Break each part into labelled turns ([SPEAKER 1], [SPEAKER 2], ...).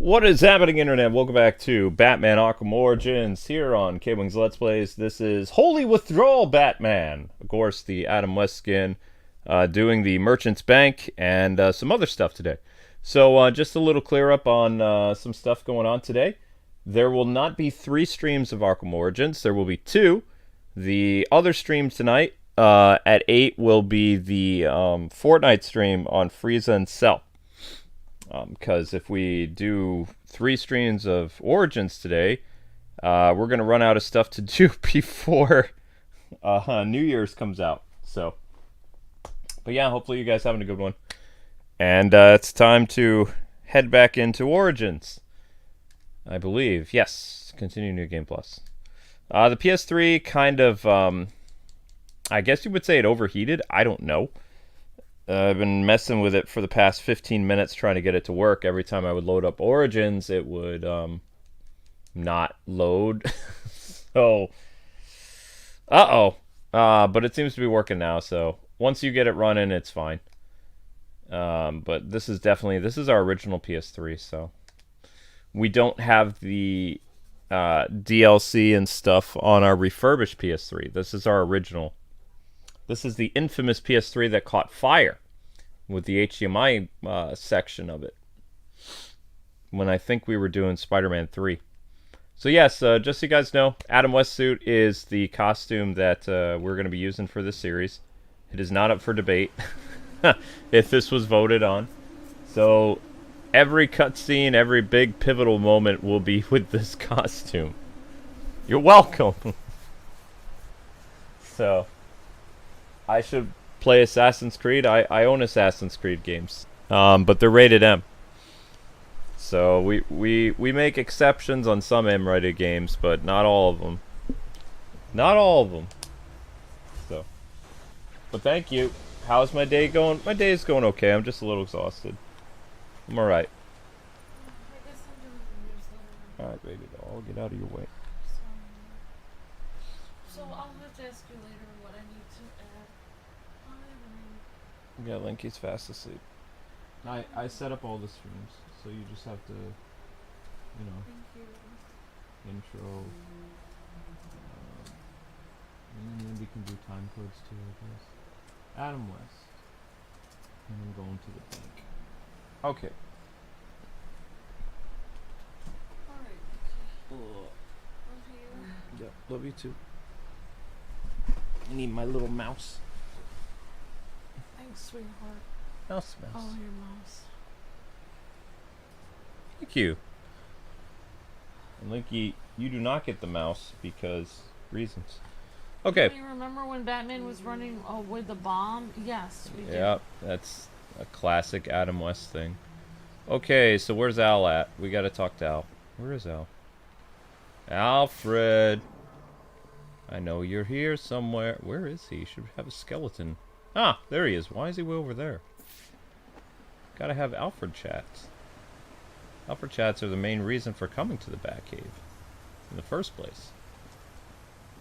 [SPEAKER 1] What is happening, Internet? Welcome back to Batman Arkham Origins here on Kwings. This is Holy Withdrawal Batman. Of course, the Adam West skin, doing the Merchant's Bank and some other stuff today. So just a little clear up on some stuff going on today. There will not be 3 streams of Arkham Origins. There will be 2. The other stream tonight at 8 will be the Fortnite stream on Frieza and Cell. Because if we do 3 streams of Origins today, we're going to run out of stuff to do before New Year's comes out. So, but yeah, hopefully you guys having a good one. And it's time to head back into Origins, I believe. Yes, continue New Game Plus. The PS3 kind of, I guess you would say it overheated. I don't know. I've been messing with it for the past 15 minutes trying to get it to work. Every time I would load up Origins, it would not load. So, but it seems to be working now, so once you get it running, it's fine. But this is our original PS3, so we don't have the DLC and stuff on our refurbished PS3. This is our original. This is the infamous PS3 that caught fire with the HDMI section of it when I think we were doing Spider-Man 3. So yes, just so you guys know, Adam West suit is the costume that we're going to be using for this series. It is not up for debate if this was voted on. So every cutscene, every big pivotal moment will be with this costume. You're welcome. So I should play Assassin's Creed. I own Assassin's Creed games, but they're rated M. So we make exceptions on some M-rated games, but not all of them. Not all of them. So, but thank you. How's my day going? My day is going okay. I'm just a little exhausted. I'm all right. All right, baby doll, get out of your way.
[SPEAKER 2] So I'll have to ask you later what I need to add.
[SPEAKER 1] Yeah, Linky's fast asleep. I set up all the streams, so you just have to, you know, intro. And then Lindy can do time codes too, I guess. Adam West. And then going to the bank. Okay.
[SPEAKER 2] Alright. Love you.
[SPEAKER 1] Yeah, love you too. I need my little mouse.
[SPEAKER 2] Thanks, sweetheart.
[SPEAKER 1] Mouse.
[SPEAKER 2] Oh, your mouse.
[SPEAKER 1] Thank you. And Linky, you do not get the mouse because reasons. Okay.
[SPEAKER 2] Do you remember when Batman was running with the bomb? Yes, we did.
[SPEAKER 1] Yeah, that's a classic Adam West thing. Okay, so where's Al at? We gotta talk to Al. Where is Al? Alfred! I know you're here somewhere. Where is he? Should have a skeleton. Ah, there he is. Why is he way over there? Gotta have Alfred chats. Alfred chats are the main reason for coming to the Batcave in the first place.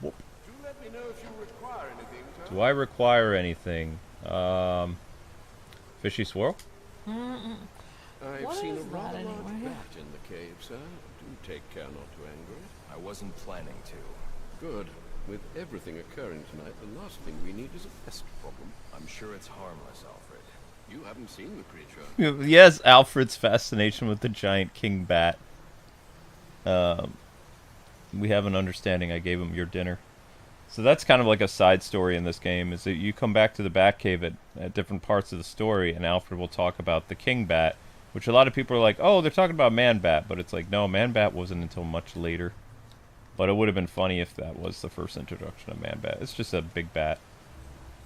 [SPEAKER 1] Whoop.
[SPEAKER 3] Do let me know if you require anything, sir.
[SPEAKER 1] Do I require anything? Fishy swirl?
[SPEAKER 3] I've
[SPEAKER 2] What
[SPEAKER 3] seen
[SPEAKER 2] is
[SPEAKER 3] a rather
[SPEAKER 2] that
[SPEAKER 3] large
[SPEAKER 2] anyway?
[SPEAKER 3] bat in the cave, sir. Do take care not to anger it.
[SPEAKER 4] I wasn't planning to.
[SPEAKER 3] Good. With everything occurring tonight, the last thing we need is a pest problem.
[SPEAKER 4] I'm sure it's harmless, Alfred.
[SPEAKER 3] You haven't seen the creature.
[SPEAKER 1] Yes, Alfred's fascination with the giant king bat. We have an understanding. I gave him your dinner. So that's kind of like a side story in this game, is that you come back to the Batcave at different parts of the story, and Alfred will talk about the king bat, which a lot of people are like, oh, they're talking about Man Bat, but it's like, no, Man Bat wasn't until much later. But it would have been funny if that was the first introduction of Man Bat. It's just a big bat.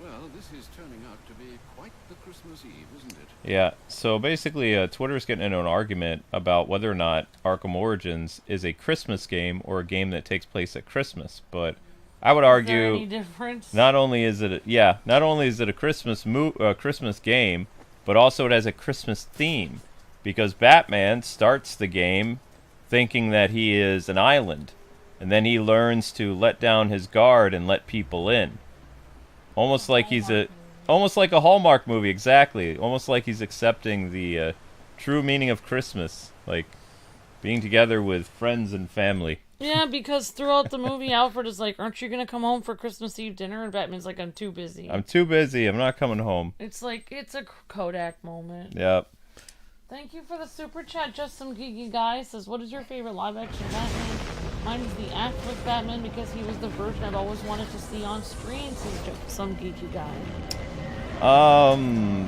[SPEAKER 3] Well, this is turning out to be quite the Christmas Eve, isn't it?
[SPEAKER 1] Yeah, so basically Twitter's getting into an argument about whether or not Arkham Origins is a Christmas game or a game that takes place at Christmas. But I would argue,
[SPEAKER 2] Is there any difference?
[SPEAKER 1] not only is it a Christmas game, but also it has a Christmas theme, because Batman starts the game thinking that he is an island, and then he learns to let down his guard and let people in. Almost like a Hallmark movie, exactly. Almost like he's accepting the true meaning of Christmas. Like, being together with friends and family.
[SPEAKER 2] Yeah, because throughout the movie, Alfred is like, "Aren't you gonna come home for Christmas Eve dinner?" And Batman's like, "I'm too busy."
[SPEAKER 1] I'm too busy. I'm not coming home.
[SPEAKER 2] It's like, it's a Kodak moment.
[SPEAKER 1] Yep.
[SPEAKER 2] Thank you for the super chat. Just some geeky guy says, "What is your favorite live-action Batman?" Mine is the Affleck Batman because he was the version I've always wanted to see on screen. Says just some geeky guy.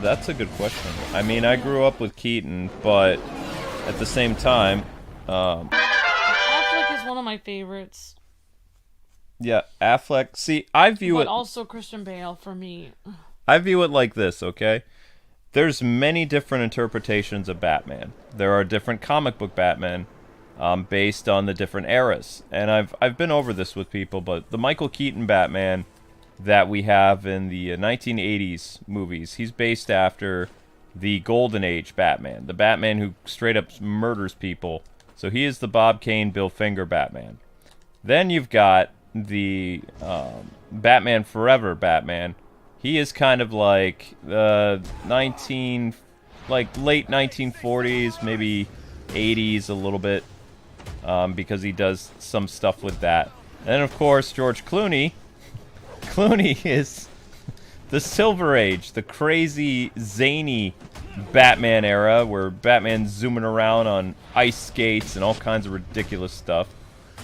[SPEAKER 1] That's a good question. I mean, I grew up with Keaton, but at the same time,
[SPEAKER 2] Affleck is one of my favorites.
[SPEAKER 1] yeah, Affleck. See, I view
[SPEAKER 2] But
[SPEAKER 1] it.
[SPEAKER 2] also Christian Bale for me.
[SPEAKER 1] I view it like this, okay? There's many different interpretations of Batman. There are different comic book Batman, based on the different eras. And I've been over this with people, but the Michael Keaton Batman that we have in the 1980s movies, he's based after the Golden Age Batman, the Batman who straight up murders people. So he is the Bob Kane, Bill Finger Batman. Then you've got the Batman Forever Batman. He is kind of like late 1940s, maybe 80s a little bit, because he does some stuff with that. And then of course George Clooney. Clooney is the Silver Age, the crazy, zany Batman era, where Batman's zooming around on ice skates and all kinds of ridiculous stuff.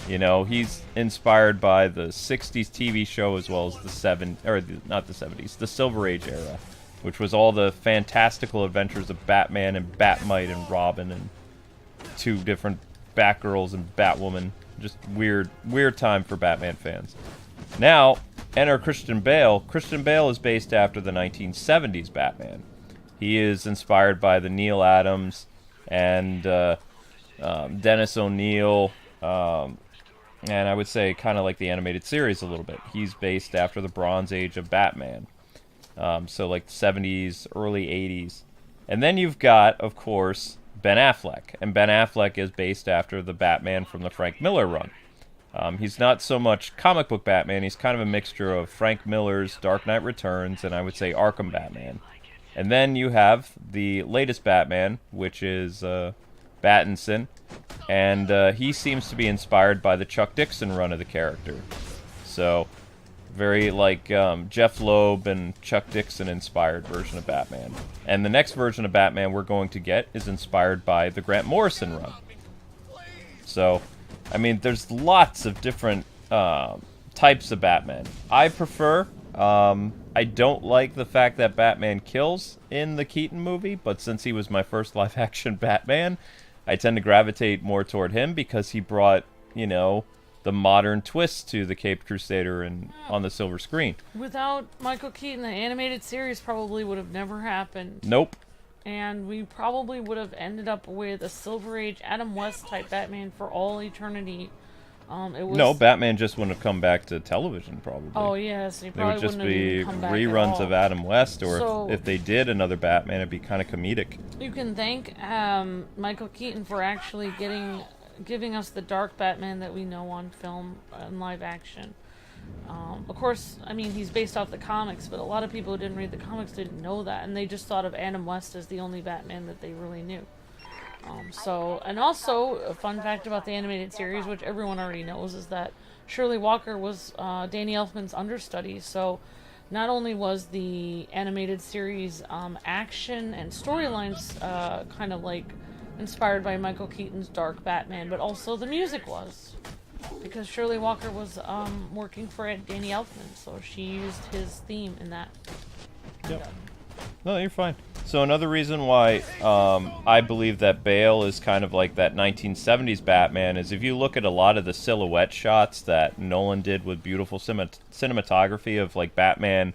[SPEAKER 1] You know, he's inspired by the 60s TV show as well as the not the 70s, the Silver Age era, which was all the fantastical adventures of Batman and Batmite and Robin and two different Batgirls and Batwoman. Just weird time for Batman fans. Now, enter Christian Bale. Christian Bale is based after the 1970s Batman. He is inspired by the Neil Adams and Dennis O'Neil, and I would say kind of like the animated series a little bit. He's based after the Bronze Age of Batman. So like the 70s, early 80s. And then you've got, of course, Ben Affleck. And Ben Affleck is based after the Batman from the Frank Miller run. He's not so much comic book Batman. He's kind of a mixture of Frank Miller's Dark Knight Returns and I would say Arkham Batman. And then you have the latest Batman, which is Pattinson. And he seems to be inspired by the Chuck Dixon run of the character. So, very like Jeff Loeb and Chuck Dixon inspired version of Batman. And the next version of Batman we're going to get is inspired by the Grant Morrison run. So, I mean, there's lots of different types of Batman. I prefer, I don't like the fact that Batman kills in the Keaton movie, but since he was my first live-action Batman, I tend to gravitate more toward him because he brought, you know, the modern twist to the Caped Crusader and on the silver screen.
[SPEAKER 2] Without Michael Keaton, the animated series probably would have never happened.
[SPEAKER 1] Nope.
[SPEAKER 2] And we probably would have ended up with a Silver Age Adam West type Batman for all eternity.
[SPEAKER 1] No, Batman just wouldn't have come back to television, probably.
[SPEAKER 2] Oh, yes. He
[SPEAKER 1] They
[SPEAKER 2] probably
[SPEAKER 1] would just
[SPEAKER 2] wouldn't have
[SPEAKER 1] be
[SPEAKER 2] even come back
[SPEAKER 1] reruns
[SPEAKER 2] at all.
[SPEAKER 1] of Adam West, or
[SPEAKER 2] So-
[SPEAKER 1] if they did another Batman, it'd be kind of comedic.
[SPEAKER 2] You can thank Michael Keaton for actually giving us the dark Batman that we know on film and live action. Of course, I mean, he's based off the comics, but a lot of people who didn't read the comics didn't know that, and they just thought of Adam West as the only Batman that they really knew. And also, a fun fact about the animated series, which everyone already knows, is that Shirley Walker was Danny Elfman's understudy, so not only was the animated series action and storylines kind of like inspired by Michael Keaton's Dark Batman, but also the music was. Because Shirley Walker was working for Danny Elfman, so she used his theme in that.
[SPEAKER 1] Yep. No, you're fine. So another reason why I believe that Bale is kind of like that 1970s Batman is if you look at a lot of the silhouette shots that Nolan did with beautiful cinematography of like Batman,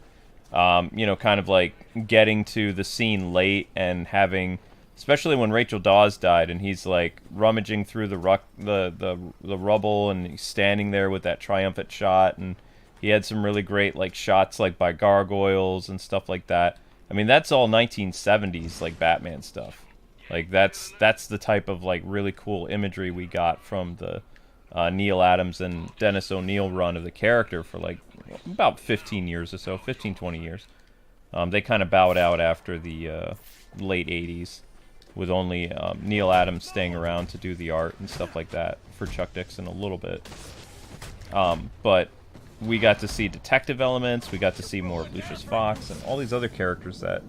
[SPEAKER 1] you know, kind of like getting to the scene late and having, especially when Rachel Dawes died and he's like rummaging through the rubble and he's standing there with that triumphant shot, and he had some really great like shots like by gargoyles and stuff like that. I mean, that's all 1970s like Batman stuff. Like that's the type of like really cool imagery we got from the Neil Adams and Dennis O'Neil run of the character for like about 15 years or so, 15, 20 years. They kind of bowed out after the late 80s. with only Neil Adams staying around to do the art and stuff like that for Chuck Dixon a little bit. But we got to see detective elements, we got to see more of Lucius Fox, and all these other characters that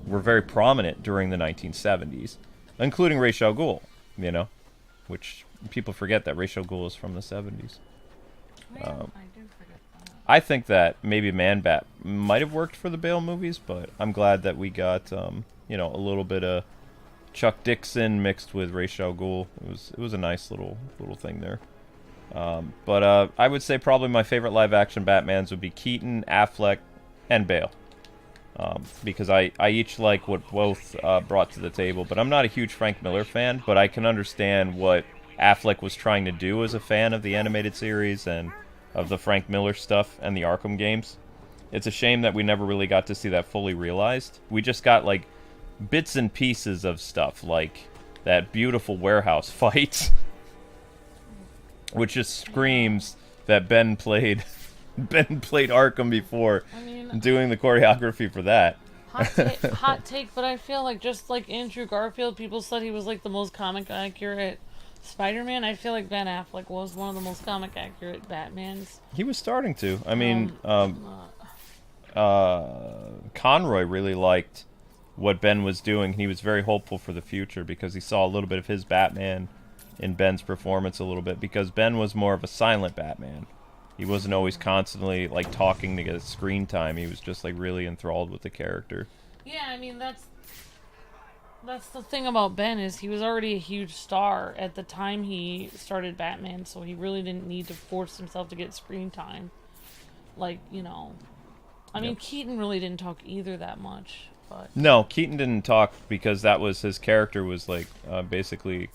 [SPEAKER 1] were very prominent during the 1970s, including Ra's al Ghul, you know, which people forget that Ra's al Ghul is from the 70s.
[SPEAKER 2] I do forget that.
[SPEAKER 1] I think that maybe Man-Bat might have worked for the Bale movies, but I'm glad that we got, you know, a little bit of Chuck Dixon mixed with Ra's al Ghul. It was a nice little thing there. But I would say probably my favorite live-action Batmans would be Keaton, Affleck, and Bale. Because I each like what both brought to the table. But I'm not a huge Frank Miller fan, but I can understand what Affleck was trying to do as a fan of the animated series and of the Frank Miller stuff and the Arkham games. It's a shame that we never really got to see that fully realized. We just got, like, bits and pieces of stuff, like that beautiful warehouse fight, which just screams that Ben played Arkham before,
[SPEAKER 2] I mean,
[SPEAKER 1] doing the choreography for that.
[SPEAKER 2] hot take, but I feel like just like Andrew Garfield, people said he was like the most comic accurate Spider-Man. I feel like Ben Affleck was one of the most comic accurate Batmans.
[SPEAKER 1] He was starting to. I mean, Conroy really liked what Ben was doing. He was very hopeful for the future because he saw a little bit of his Batman in Ben's performance a little bit, because Ben was more of a silent Batman. He wasn't always constantly like talking to get screen time. He was just like really enthralled with the character.
[SPEAKER 2] Yeah, I mean that's the thing about Ben, is he was already a huge star at the time he started Batman, so he really didn't need to force himself to get screen time. Like, you know, I mean, Keaton really didn't talk either that much, but
[SPEAKER 1] No, Keaton didn't talk because that was his character was like basically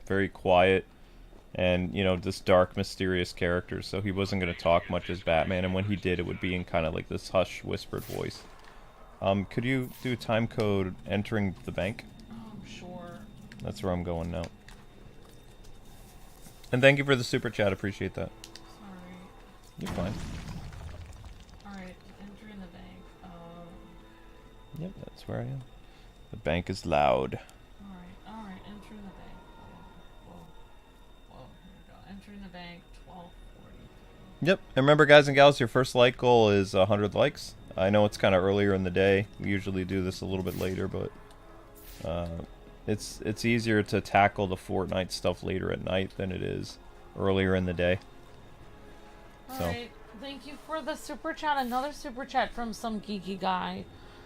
[SPEAKER 1] very quiet and, you know, this dark, mysterious character, so he wasn't going to talk much as Batman, and when he did, it would be in kind of like this hush, whispered voice. Could you do time code entering the bank?
[SPEAKER 2] sure.
[SPEAKER 1] That's where I'm going now. And thank you for the super chat, appreciate that.
[SPEAKER 2] Sorry.
[SPEAKER 1] You're fine.
[SPEAKER 2] Alright, enter in the bank.
[SPEAKER 1] Yep, that's where I am. The bank is loud.
[SPEAKER 2] Alright, enter in the bank. Whoa, here we go. Enter in the bank, 12:40.
[SPEAKER 1] Yep, and remember, guys and gals, your first like goal is 100 likes. I know it's kind of earlier in the day. We usually do this a little bit later, but it's easier to tackle the Fortnite stuff later at night than it is earlier in the day.
[SPEAKER 2] Alright, thank you for the super chat. Another super chat from some geeky guy.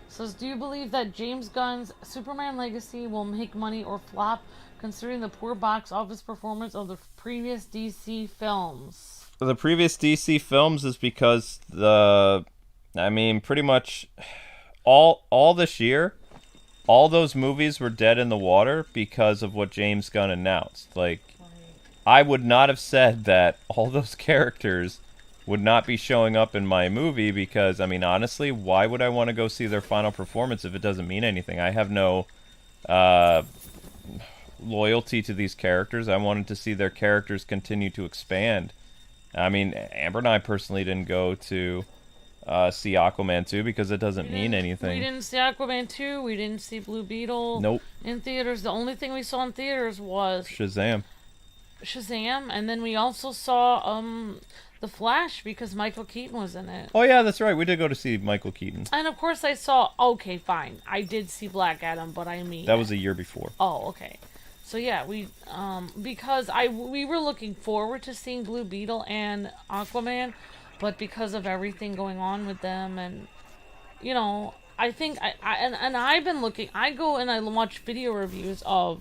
[SPEAKER 2] Says, do you believe that James Gunn's Superman Legacy will make money or flop, considering the poor box office performance of the previous DC films?
[SPEAKER 1] The previous DC films is because pretty much all this year, all those movies were dead in the water because of what James Gunn announced. Like, I would not have said that all those characters would not be showing up in my movie because, I mean, honestly, why would I want to go see their final performance if it doesn't mean anything? I have no loyalty to these characters. I wanted to see their characters continue to expand. I mean, Amber and I personally didn't go to see Aquaman 2 because it doesn't mean anything.
[SPEAKER 2] We didn't see Aquaman 2. We didn't see Blue Beetle.
[SPEAKER 1] Nope.
[SPEAKER 2] In theaters. The only thing we saw in theaters was
[SPEAKER 1] Shazam,
[SPEAKER 2] and then we also saw The Flash because Michael Keaton was in it.
[SPEAKER 1] Oh yeah, that's right. We did go to see Michael Keaton.
[SPEAKER 2] And of course I saw, okay, fine, I did see Black Adam, but I mean...
[SPEAKER 1] That was a year before.
[SPEAKER 2] Oh, okay. So yeah, we, because we were looking forward to seeing Blue Beetle and Aquaman, but because of everything going on with them and, you know, I think, I've been looking, I go and I watch video reviews of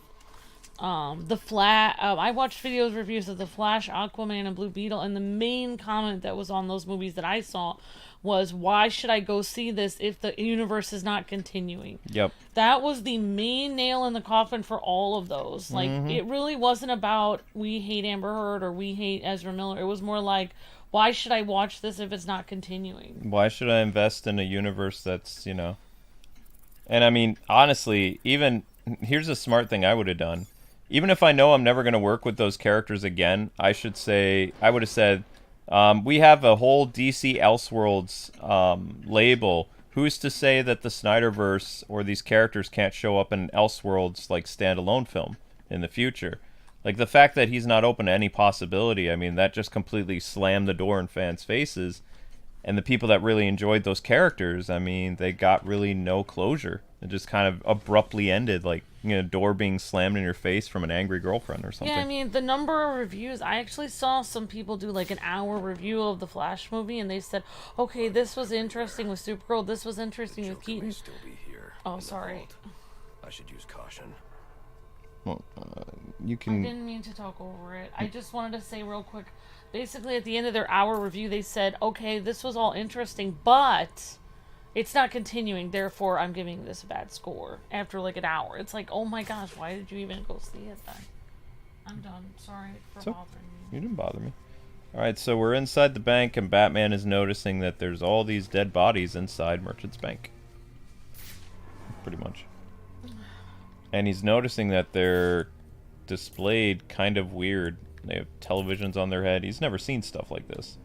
[SPEAKER 2] The Flash. I watched reviews of The Flash, Aquaman, and Blue Beetle, and the main comment that was on those movies that I saw was, why should I go see this if the universe is not continuing?
[SPEAKER 1] Yep.
[SPEAKER 2] That was the main nail in the coffin for all of those. Like, it really wasn't about, we hate Amber Heard or we hate Ezra Miller. It was more like, why should I watch this if it's not continuing?
[SPEAKER 1] Why should I invest in a universe that's, you know... And I mean, honestly, even... Here's a smart thing I would have done. Even if I know I'm never going to work with those characters again, I would have said, we have a whole DC Elseworlds label who's to say that the Snyderverse or these characters can't show up in Elseworlds like standalone film in the future? Like, the fact that he's not open to any possibility, I mean, that just completely slammed the door in fans' faces. And the people that really enjoyed those characters, I mean, they got really no closure. It just kind of abruptly ended, like, you know, door being slammed in your face from an angry girlfriend or something.
[SPEAKER 2] Yeah, I mean, the number of reviews, I actually saw some people do like an hour review of the Flash movie, and they said, okay, this was interesting with Supergirl, this was interesting with
[SPEAKER 4] Joker may
[SPEAKER 2] Keaton.
[SPEAKER 4] still be here.
[SPEAKER 2] Oh,
[SPEAKER 4] in the
[SPEAKER 2] sorry.
[SPEAKER 4] vault. I should use caution.
[SPEAKER 1] Well, you
[SPEAKER 2] I
[SPEAKER 1] can...
[SPEAKER 2] didn't mean to talk over it. I just wanted to say real quick, basically at the end of their hour review, they said, okay, this was all interesting, but it's not continuing, therefore I'm giving this a bad score after like an hour. It's like, oh my gosh, why did you even go see it then? I'm done. Sorry for bothering you.
[SPEAKER 1] You didn't bother me. Alright, so we're inside the bank, and Batman is noticing that there's all these dead bodies inside Merchant's Bank. Pretty much. And he's noticing that they're displayed kind of weird. They have televisions on their head. He's never seen stuff like this.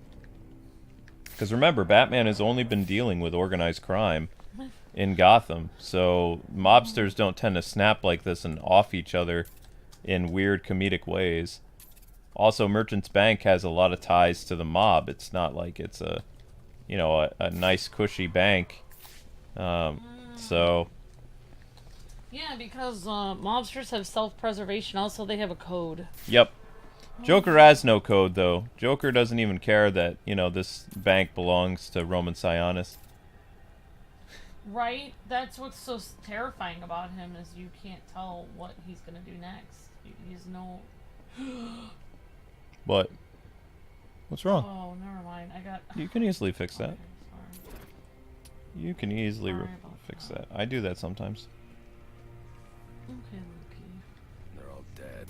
[SPEAKER 1] Because remember, Batman has only been dealing with organized crime in Gotham, so mobsters don't tend to snap like this and off each other in weird comedic ways. Also, Merchant's Bank has a lot of ties to the mob. It's not like it's a, you know, a nice cushy bank. So...
[SPEAKER 2] Yeah, because mobsters have self-preservation. Also, they have a code.
[SPEAKER 1] Yep. Joker has no code, though. Joker doesn't even care that, you know, this bank belongs to Roman Sionis.
[SPEAKER 2] Right? That's what's so terrifying about him, is you can't tell what he's going to do next. He's no...
[SPEAKER 1] What? What's wrong?
[SPEAKER 2] Oh, never mind. I got...
[SPEAKER 1] You can easily fix that.
[SPEAKER 2] Okay, sorry.
[SPEAKER 1] You can easily
[SPEAKER 2] Sorry about
[SPEAKER 1] fix that. I do that sometimes.
[SPEAKER 2] Okay, Loki.
[SPEAKER 4] They're all dead.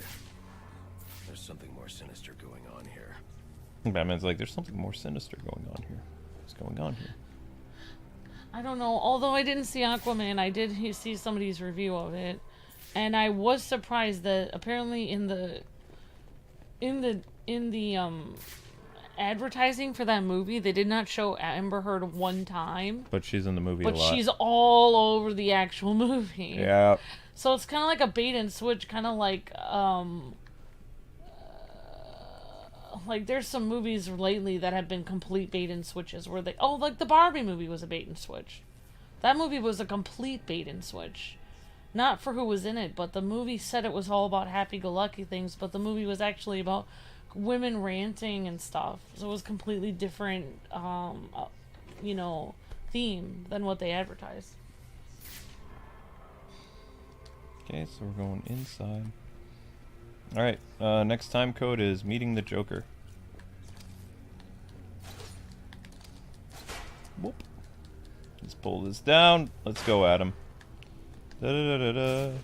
[SPEAKER 4] There's something more sinister going on here.
[SPEAKER 1] Batman's like, there's something more sinister going on here. What's going on here?
[SPEAKER 2] I don't know. Although I didn't see Aquaman, I did see somebody's review of it, and I was surprised that apparently in the advertising for that movie, they did not show Amber Heard one time.
[SPEAKER 1] But she's in the movie a
[SPEAKER 2] But
[SPEAKER 1] lot.
[SPEAKER 2] she's all over the actual movie.
[SPEAKER 1] Yeah.
[SPEAKER 2] So it's kind of like a bait and switch, kind of like there's some movies lately that have been complete bait and switches where like the Barbie movie was a bait and switch. That movie was a complete bait and switch. Not for who was in it, but the movie said it was all about happy-go-lucky things, but the movie was actually about women ranting and stuff. So it was completely different, you know, theme than what they advertised.
[SPEAKER 1] Okay, so we're going inside. Alright, next time code is meeting the Joker. Whoop. Let's pull this down. Let's go at him. Da-da-da-da-da.
[SPEAKER 2] Okay,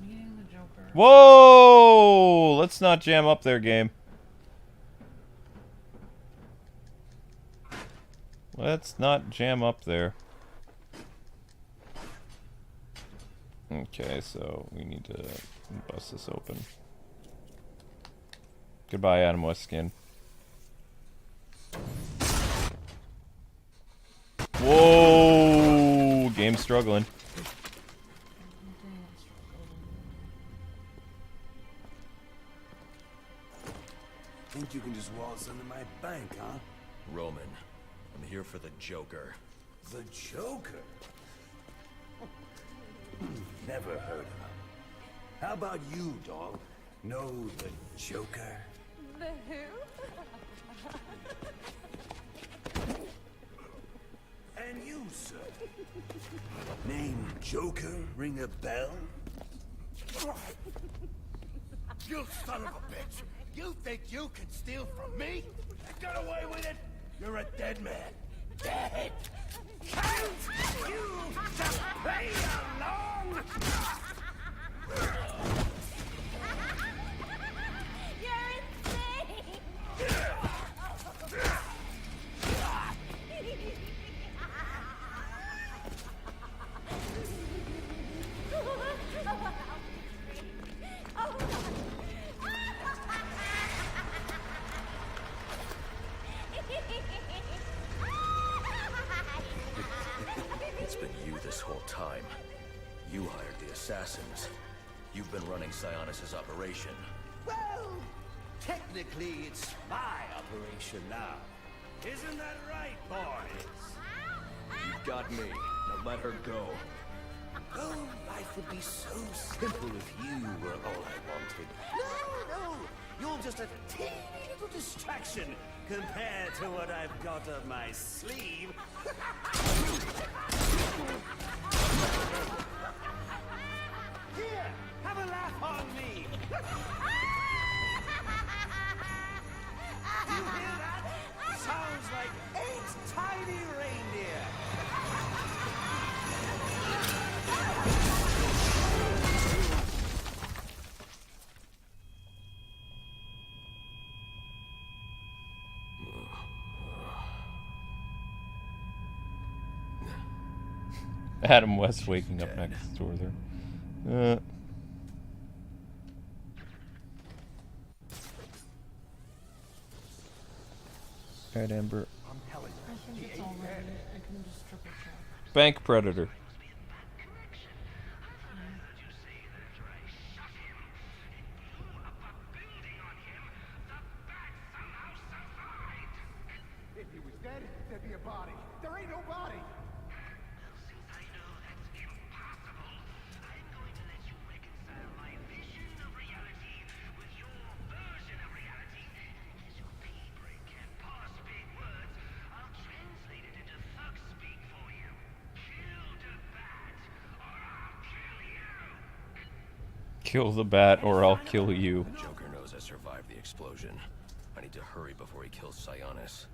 [SPEAKER 2] meeting the Joker.
[SPEAKER 1] Whoa! Let's not jam up there, game. Let's not jam up there. Okay, so we need to bust this open. Goodbye, Adam West skin. Whoa! Game's struggling.
[SPEAKER 5] Think you can just waltz into my bank, huh?
[SPEAKER 4] Roman, I'm here for the Joker.
[SPEAKER 5] The Joker? Never heard of him. How about you, dog? Know the Joker?
[SPEAKER 6] The who?
[SPEAKER 5] And you, sir? Name Joker ring a bell?
[SPEAKER 7] You son of a bitch! You think you can steal from me? Get away with it! You're a dead man. Dead! Can't you just play along?
[SPEAKER 6] You're insane!
[SPEAKER 4] You hired the assassins. You've been running Sionis' operation.
[SPEAKER 5] Well, technically it's my operation now. Isn't that right, boys?
[SPEAKER 4] You've got me. Now let her go.
[SPEAKER 5] Oh, life would be so simple if you were all I wanted. No, you're just a teeny little distraction compared to what I've got up my sleeve. Here, have a laugh on me. Do you hear that? Sounds like 8 tiny reindeer.
[SPEAKER 1] Adam West waking up next door there. Alright, Amber.
[SPEAKER 2] I think it's all ready. I can just triple check.
[SPEAKER 1] Bank Predator.
[SPEAKER 7] If he was dead, there'd be a body. There ain't no body.
[SPEAKER 1] Kill the bat or I'll kill you.
[SPEAKER 4] The Joker knows I survived the explosion. I need to hurry before he kills Sionis.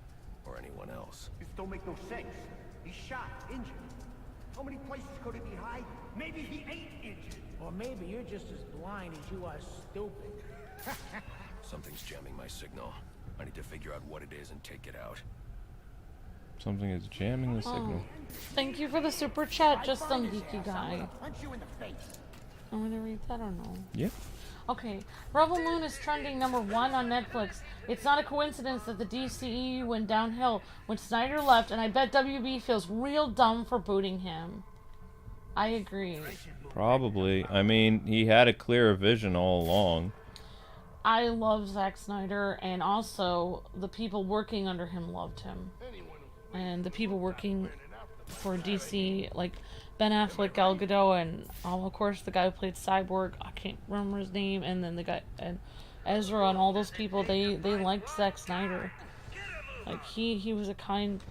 [SPEAKER 4] Or anyone else.
[SPEAKER 7] This don't make no sense. He's shot, injured. How many places could he be hiding? Maybe he ain't injured.
[SPEAKER 8] Or maybe you're just as blind as you are stupid.
[SPEAKER 4] Something's jamming my signal. I need to figure out what it is and take it out.
[SPEAKER 1] Something is jamming the signal.
[SPEAKER 2] Thank you for the super chat, just some geeky guy.
[SPEAKER 7] Punch you in the face.
[SPEAKER 2] I'm gonna read that or no?
[SPEAKER 1] Yep.
[SPEAKER 2] Okay, Rebel Moon is trending #1 on Netflix. It's not a coincidence that the DCEU went downhill when Snyder left, and I bet WB feels real dumb for booting him. I agree.
[SPEAKER 1] Probably. I mean, he had a clearer vision all along.
[SPEAKER 2] I love Zack Snyder, and also the people working under him loved him. And the people working for DC, like Ben Affleck, Gal Gadot, and of course the guy who played Cyborg, I can't remember his name, and then the guy, and Ezra, and all those people, they liked Zack Snyder. Like, he was a kind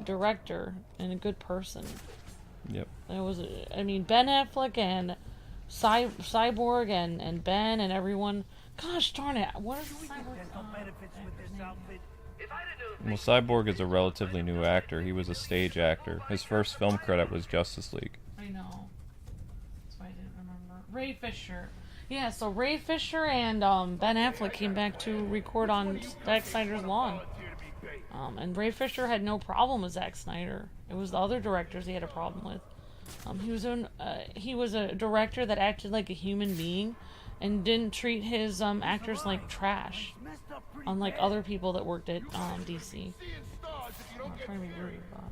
[SPEAKER 2] director and a good person.
[SPEAKER 1] Yep.
[SPEAKER 2] It was, I mean, Ben Affleck and Cyborg and Ben and everyone. Gosh darn it! What is Cyborg's name?
[SPEAKER 1] Well, Cyborg is a relatively new actor. He was a stage actor. His first film credit was Justice League.
[SPEAKER 2] I know. That's why I didn't remember. Ray Fisher. Yeah, so Ray Fisher and Ben Affleck came back to record on Zack Snyder's lawn. And Ray Fisher had no problem with Zack Snyder. It was the other directors he had a problem with. He was a director that acted like a human being and didn't treat his actors like trash, unlike other people that worked at DC. I'm trying to be rude, but...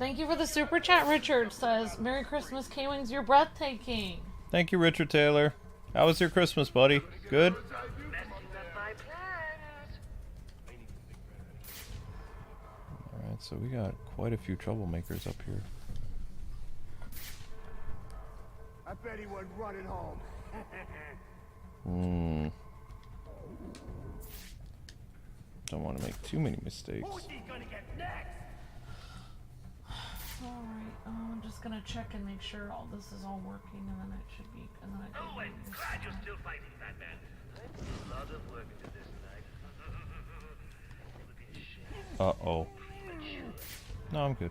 [SPEAKER 2] Thank you for the super chat. Richard says, "Merry Christmas, Kwings. You're breathtaking."
[SPEAKER 1] Thank you, Richard Taylor. How was your Christmas, buddy? Good? Alright, so we got quite a few troublemakers up here.
[SPEAKER 7] I bet he wasn't running home.
[SPEAKER 1] Don't want to make too many mistakes.
[SPEAKER 7] Who's he gonna get next?
[SPEAKER 2] Alright, I'm just gonna check and make sure all this is all working, and then it should be, and then I can
[SPEAKER 9] I'm glad you're still fighting, Batman. A lot of work to this tonight. It would be a shame.
[SPEAKER 1] Uh-oh. No, I'm good.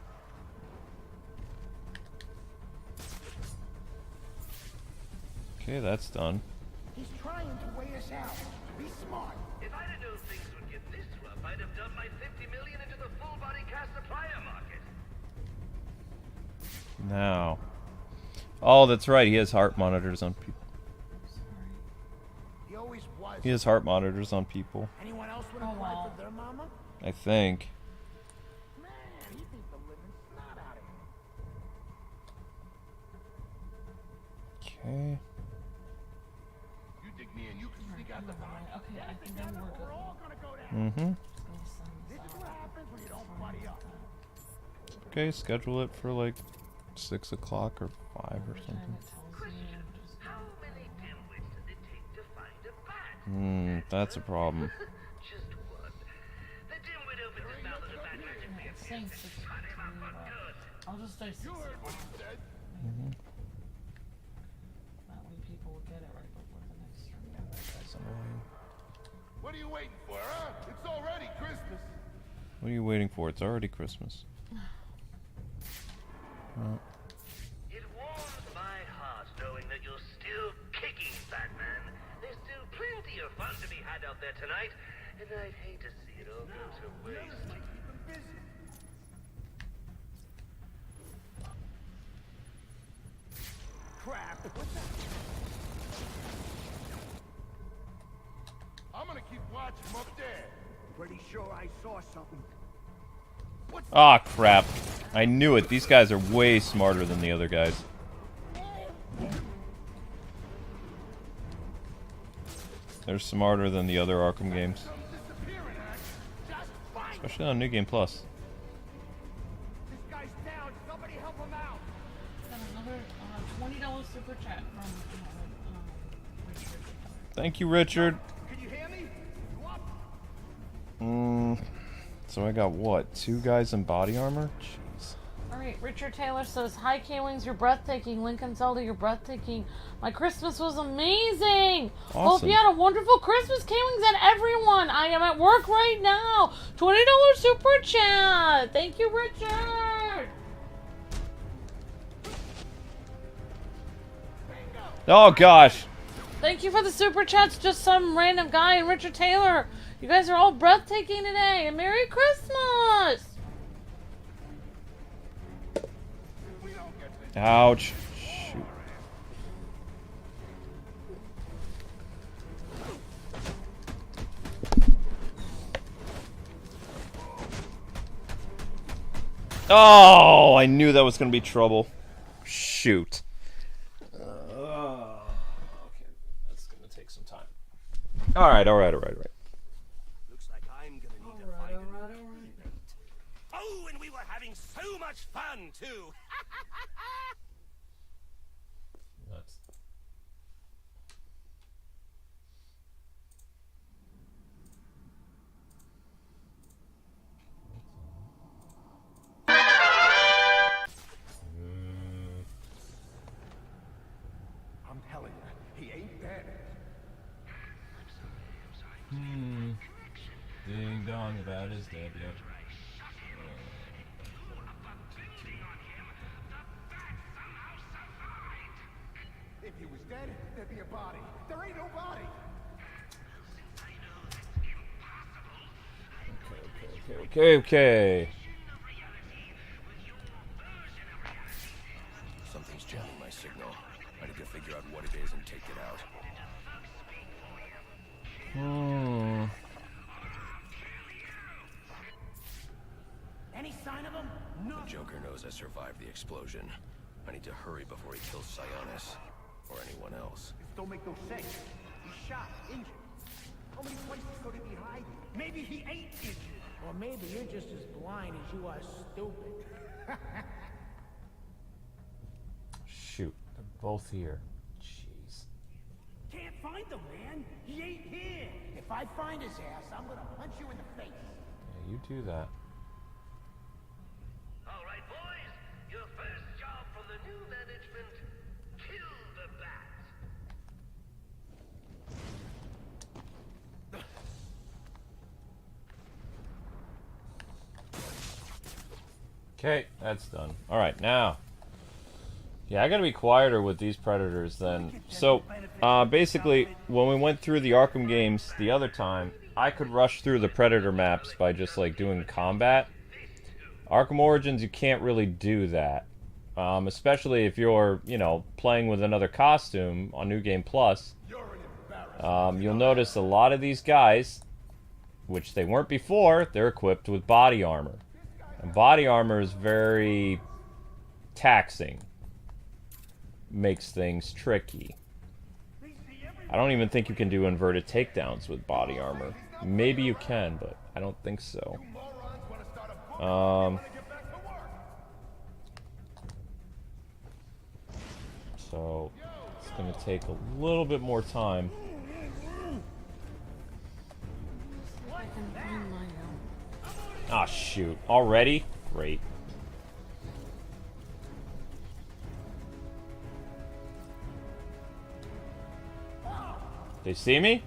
[SPEAKER 1] Okay, that's done.
[SPEAKER 7] He's trying to weigh us out. Be smart.
[SPEAKER 9] If I'd have known things would get this rough, I'd have dumped my $50 million into the full-body cast supplier market.
[SPEAKER 1] Now. Oh, that's right. He has heart monitors on people.
[SPEAKER 7] He always was.
[SPEAKER 1] He has heart monitors on people.
[SPEAKER 8] Anyone else would have applied for their mama?
[SPEAKER 1] I think.
[SPEAKER 8] Man, he beat the living snot out of him. got the money.
[SPEAKER 2] Okay, I think I'm working.
[SPEAKER 8] We're all gonna go down.
[SPEAKER 1] Mm-hmm.
[SPEAKER 8] This is what happens when you don't buddy up.
[SPEAKER 1] Okay, schedule it for like 6 o'clock or 5 or something.
[SPEAKER 9] How many dimwits does it take to find a bat?
[SPEAKER 1] That's a problem.
[SPEAKER 9] Just one. The dimwit opens his mouth at a bat magic
[SPEAKER 2] Thanks. I'll just dice it. That way people will get it right before the next turn.
[SPEAKER 1] That's annoying.
[SPEAKER 7] What are you waiting for, huh? It's already Christmas.
[SPEAKER 1] What are you waiting for? It's already Christmas.
[SPEAKER 9] It warms my heart knowing that you're still kicking, Batman. There's still plenty of fun to be had out there tonight, and I'd hate to see it all go to waste.
[SPEAKER 7] Crap. I'm gonna keep watching from up there.
[SPEAKER 5] Pretty sure I saw something.
[SPEAKER 1] Ah, crap. I knew it. These guys are way smarter than the other guys. They're smarter than the other Arkham games. Especially on New Game Plus.
[SPEAKER 7] This guy's down. Somebody help him out.
[SPEAKER 2] Another $20 super chat from Richard.
[SPEAKER 1] Thank you, Richard.
[SPEAKER 7] Can you hear me? You up?
[SPEAKER 1] So I got what? 2 guys in body armor? Jeez.
[SPEAKER 2] Alright, Richard Taylor says, "Hi K-Wings, you're breathtaking. Lincoln Zelda, you're breathtaking. My Christmas was amazing. Hope
[SPEAKER 1] Awesome.
[SPEAKER 2] you had a wonderful Christmas, K-Wings, and everyone. I am at work right now. $20 super chat. Thank you, Richard."
[SPEAKER 1] Oh, gosh.
[SPEAKER 2] Thank you for the super chats. Just some random guy and Richard Taylor. You guys are all breathtaking today. And Merry Christmas.
[SPEAKER 1] Ouch. Shoot. Oh, I knew that was going to be trouble. Shoot. Okay, that's going to take some time. All right.
[SPEAKER 5] Looks like I'm gonna need to find a new teammate. Oh, and we were having so much fun too.
[SPEAKER 7] I'm telling you, he ain't dead.
[SPEAKER 1] Ding dong about his dead yet.
[SPEAKER 7] If he was dead, there'd be a body. There ain't no body.
[SPEAKER 1] Okay.
[SPEAKER 4] Something's jamming my signal. I need to figure out what it is and take it out.
[SPEAKER 8] Any sign of him? No.
[SPEAKER 4] The Joker knows I survived the explosion. I need to hurry before he kills Sionis. Or anyone else.
[SPEAKER 5] This don't make no sense. He's shot, injured. How many places could he be hiding? Maybe he ain't injured.
[SPEAKER 8] Or maybe you're just as blind as you are stupid.
[SPEAKER 1] Shoot, they're both here. Jeez.
[SPEAKER 8] Can't find him, man. He ain't here. If I find his ass, I'm gonna punch you in the face.
[SPEAKER 1] Yeah, you do that.
[SPEAKER 9] All right, boys. Your first job from the new management: kill the bat.
[SPEAKER 1] Okay, that's done. Alright, now. Yeah, I gotta be quieter with these predators then. So, basically, when we went through the Arkham games the other time, I could rush through the predator maps by just, like, doing combat. Arkham Origins, you can't really do that. Especially if you're, you know, playing with another costume on New Game Plus. You'll notice a lot of these guys, which they weren't before, they're equipped with body armor. And body armor is very taxing. Makes things tricky. I don't even think you can do inverted takedowns with body armor. Maybe you can, but I don't think so. So it's gonna take a little bit more time. Ah, shoot. Already? Great. They see me?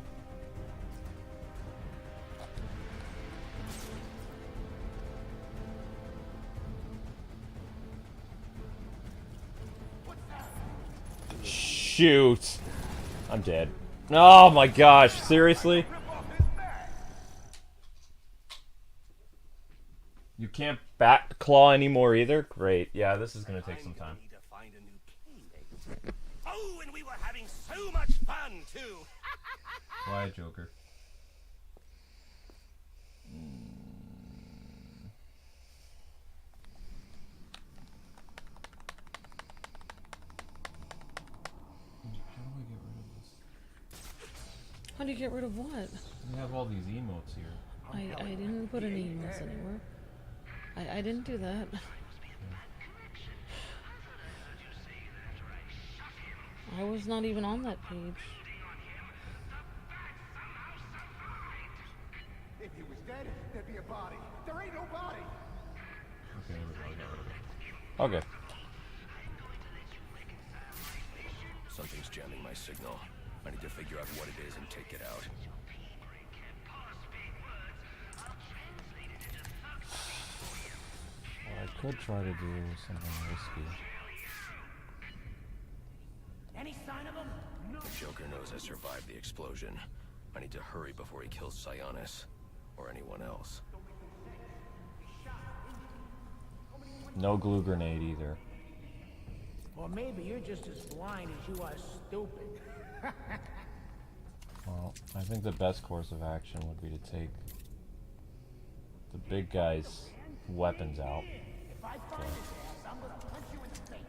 [SPEAKER 1] Shoot. I'm dead. Oh my gosh, seriously? You can't bat claw anymore either? Great. Yeah, this is gonna take some time.
[SPEAKER 5] Oh, and we were having so much fun too.
[SPEAKER 1] Why, Joker?
[SPEAKER 2] How do you get rid of what?
[SPEAKER 1] We have all these emotes here.
[SPEAKER 2] I didn't put any emails anywhere. I didn't do that. I was not even on that page.
[SPEAKER 7] If he was dead, there'd be a body. There ain't no body.
[SPEAKER 1] Okay.
[SPEAKER 4] Something's jamming my signal. I need to figure out what it is and take it out.
[SPEAKER 1] Well, I could try to do something risky.
[SPEAKER 8] Any sign of him? No.
[SPEAKER 4] The Joker knows I survived the explosion. I need to hurry before he kills Sionis. Or anyone else.
[SPEAKER 1] No glue grenade either.
[SPEAKER 8] Or maybe you're just as blind as you are stupid.
[SPEAKER 1] Well, I think the best course of action would be to take the big guy's weapons out.
[SPEAKER 8] If I find his ass, I'm gonna punch you in the face.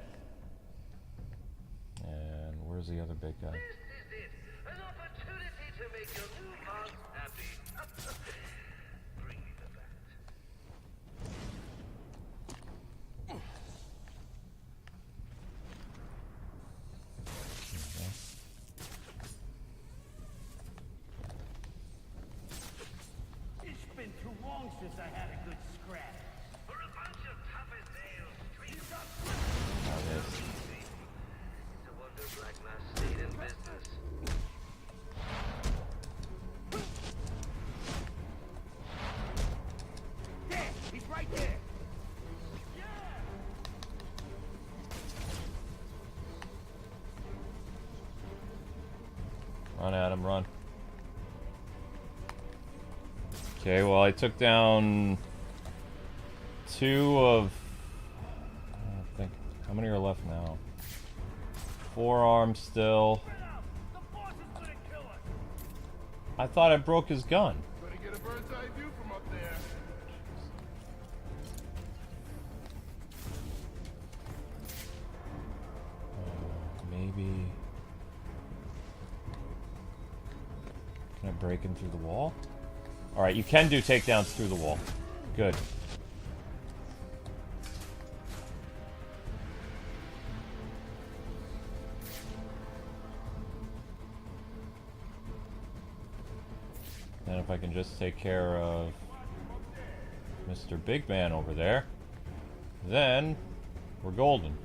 [SPEAKER 1] And where's the other big guy?
[SPEAKER 9] This is it. An opportunity to make your new boss happy. Bring me the bat.
[SPEAKER 8] It's been too long since I had a good scratch.
[SPEAKER 9] For a bunch of toughest ales, streets up.
[SPEAKER 1] Oh, yes.
[SPEAKER 9] It's a wonder Black Mass stayed in business.
[SPEAKER 5] There, he's right there.
[SPEAKER 1] Run, Adam, run. Okay, well, I took down 2 of... I think... How many are left now? 4 arms still.
[SPEAKER 7] The boss is gonna kill us.
[SPEAKER 1] I thought I broke his gun.
[SPEAKER 7] Better get a bird's eye view from up there.
[SPEAKER 1] Maybe... Can I break him through the wall? Alright, you can do takedowns through the wall. Good. And if I can just take care of Mr. Big Man over there, then we're golden.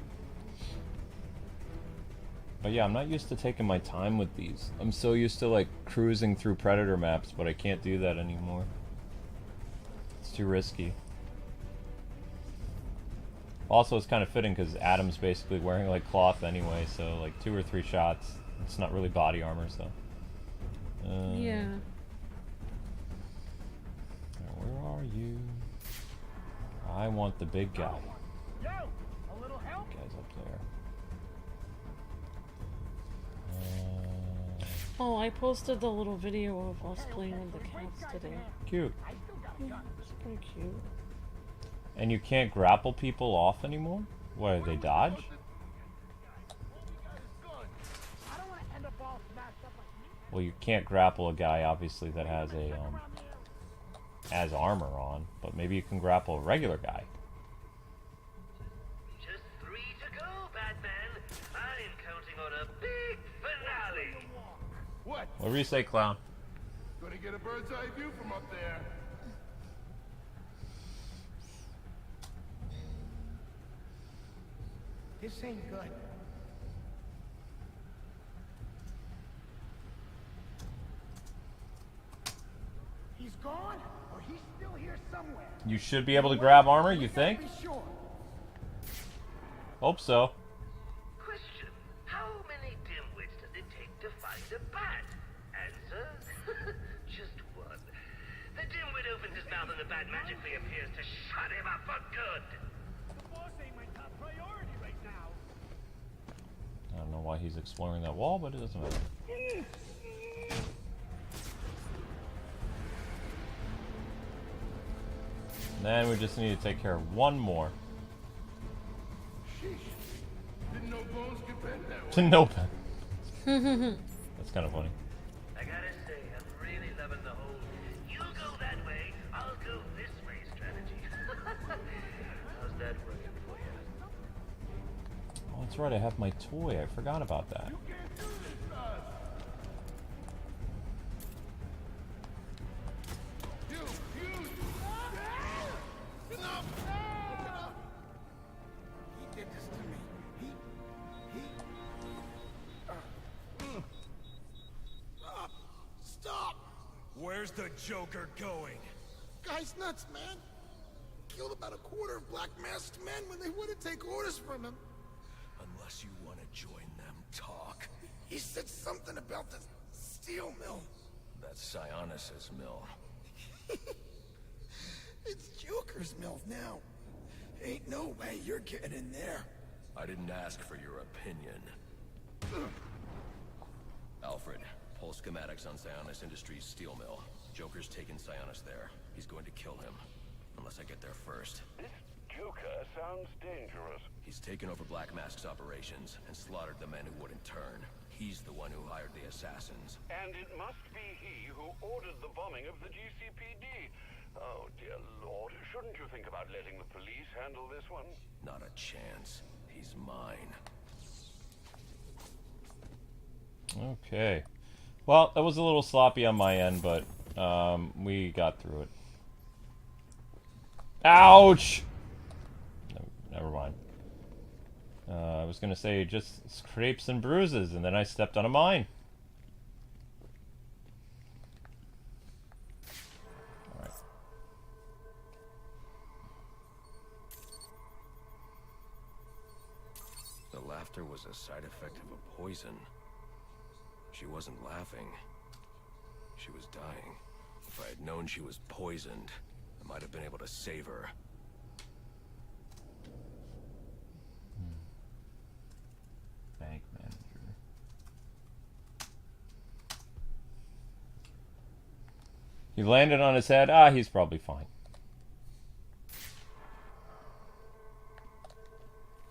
[SPEAKER 1] But yeah, I'm not used to taking my time with these. I'm so used to like cruising through Predator maps, but I can't do that anymore. It's too risky. Also, it's kind of fitting because Adam's basically wearing like cloth anyway, so like 2 or 3 shots. It's not really body armor, so.
[SPEAKER 2] Yeah.
[SPEAKER 1] Where are you? I want the big guy.
[SPEAKER 8] Yo, a little help?
[SPEAKER 1] Guy's up there.
[SPEAKER 2] Oh, I posted the little video of us playing with the cats today.
[SPEAKER 1] Cute.
[SPEAKER 2] It's pretty cute.
[SPEAKER 1] And you can't grapple people off anymore? What, they dodge?
[SPEAKER 8] I don't want to end up all smashed up like
[SPEAKER 1] Well, you can't grapple a guy, obviously, that has a, has armor on, but maybe you can grapple a regular guy.
[SPEAKER 9] Just 3 to go, Batman. I'm counting on a big finale.
[SPEAKER 7] What?
[SPEAKER 1] Whatever you say, clown.
[SPEAKER 7] Gonna get a bird's eye view from up there.
[SPEAKER 8] This ain't good. He's gone, or he's still here somewhere.
[SPEAKER 1] You should be able to grab armor, you think?
[SPEAKER 8] Be sure.
[SPEAKER 1] Hope so.
[SPEAKER 9] Question: how many dimwits does it take to find a bat? Answer: just one. The dimwit opens his mouth and the bat magically appears to shut him up for good.
[SPEAKER 8] The boss ain't my top priority right now.
[SPEAKER 1] I don't know why he's exploring that wall, but it doesn't matter. And then we just need to take care of one more.
[SPEAKER 7] Sheesh. Didn't know bones could bend that way.
[SPEAKER 1] No pen. That's kind of funny.
[SPEAKER 9] I gotta say, I'm really loving the whole "you go that way, I'll go this way" strategy. How's that working for you?
[SPEAKER 1] Oh, that's right, I have my toy. I forgot about that.
[SPEAKER 7] You can't do this to us. Enough! Enough!
[SPEAKER 8] He did this to me.
[SPEAKER 7] Stop!
[SPEAKER 5] Where's the Joker going?
[SPEAKER 7] Guy's nuts, man. Killed about a quarter of Black Masked men when they wouldn't take orders from him.
[SPEAKER 4] Unless you want to join them, talk.
[SPEAKER 7] He said something about the steel mill.
[SPEAKER 4] That's Sionis's mill.
[SPEAKER 7] It's Joker's mill now. Ain't no way you're getting in there.
[SPEAKER 4] I didn't ask for your opinion. Alfred, pull schematics on Sionis Industries steel mill. Joker's taken Sionis there. He's going to kill him. Unless I get there first.
[SPEAKER 10] This Joker sounds dangerous.
[SPEAKER 4] He's taken over Black Mask's operations and slaughtered the men who wouldn't turn. He's the one who hired the assassins.
[SPEAKER 10] And it must be he who ordered the bombing of the GCPD. Oh, dear Lord. Shouldn't you think about letting the police handle this one?
[SPEAKER 4] Not a chance. He's mine.
[SPEAKER 1] Okay. Well, that was a little sloppy on my end, but we got through it. Ouch! No, never mind. I was going to say just scrapes and bruises, and then I stepped on a mine. Alright.
[SPEAKER 4] The laughter was a side effect of a poison. She wasn't laughing. She was dying. If I had known she was poisoned, I might have been able to save her.
[SPEAKER 1] Bank manager. He landed on his head. Ah, he's probably fine.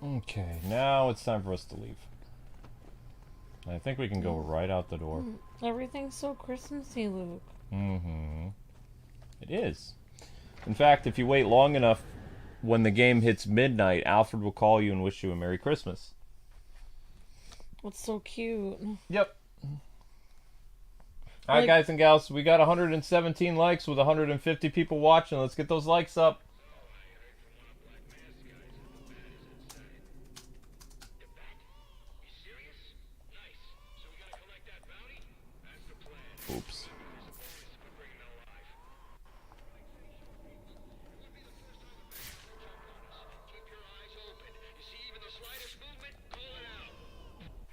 [SPEAKER 1] Okay, now it's time for us to leave. I think we can go right out the door.
[SPEAKER 2] Everything's so Christmassy, Luke.
[SPEAKER 1] Mm-hmm. It is. In fact, if you wait long enough, when the game hits midnight, Alfred will call you and wish you a Merry Christmas.
[SPEAKER 2] What's so cute?
[SPEAKER 1] Yep. Alright, guys and gals, we got 117 likes with 150 people watching. Let's get those likes up. Oops.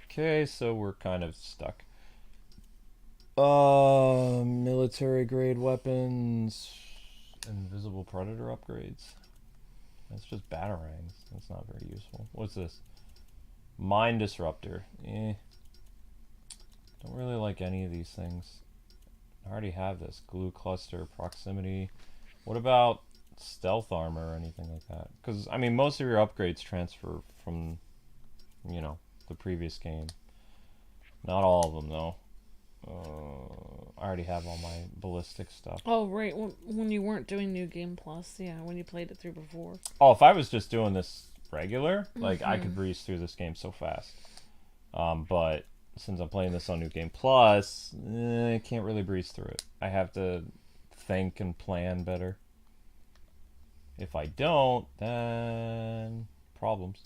[SPEAKER 1] Okay, so we're kind of stuck. Military grade weapons, invisible predator upgrades. That's just batarangs. That's not very useful. What's this? Mine disruptor. Don't really like any of these things. I already have this. Glue cluster, proximity. What about stealth armor or anything like that? Because, I mean, most of your upgrades transfer from, you know, the previous game. Not all of them, though. I already have all my ballistic stuff.
[SPEAKER 2] Oh, right. When you weren't doing New Game Plus. Yeah, when you played it through before.
[SPEAKER 1] Oh, if I was just doing this regular, like, I could breeze through this game so fast. But since I'm playing this on New Game Plus, I can't really breeze through it. I have to think and plan better. If I don't, then problems.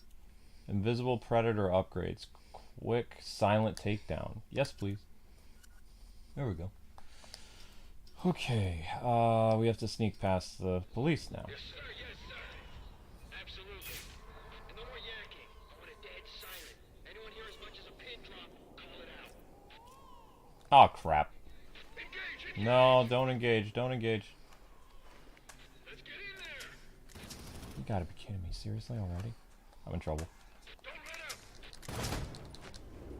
[SPEAKER 1] Invisible Predator upgrades. Quick silent takedown. Yes, please. There we go. Okay, we have to sneak past the police now.
[SPEAKER 10] Yes, sir. Yes, sir. Absolutely. And no more yakking. I want it dead silent. Anyone hear as much as a pin drop, call it out.
[SPEAKER 1] Oh, crap.
[SPEAKER 10] Engage!
[SPEAKER 1] No, don't engage. Don't engage.
[SPEAKER 10] Let's get in there.
[SPEAKER 1] You gotta be kidding me. Seriously already? I'm in trouble.
[SPEAKER 10] Don't let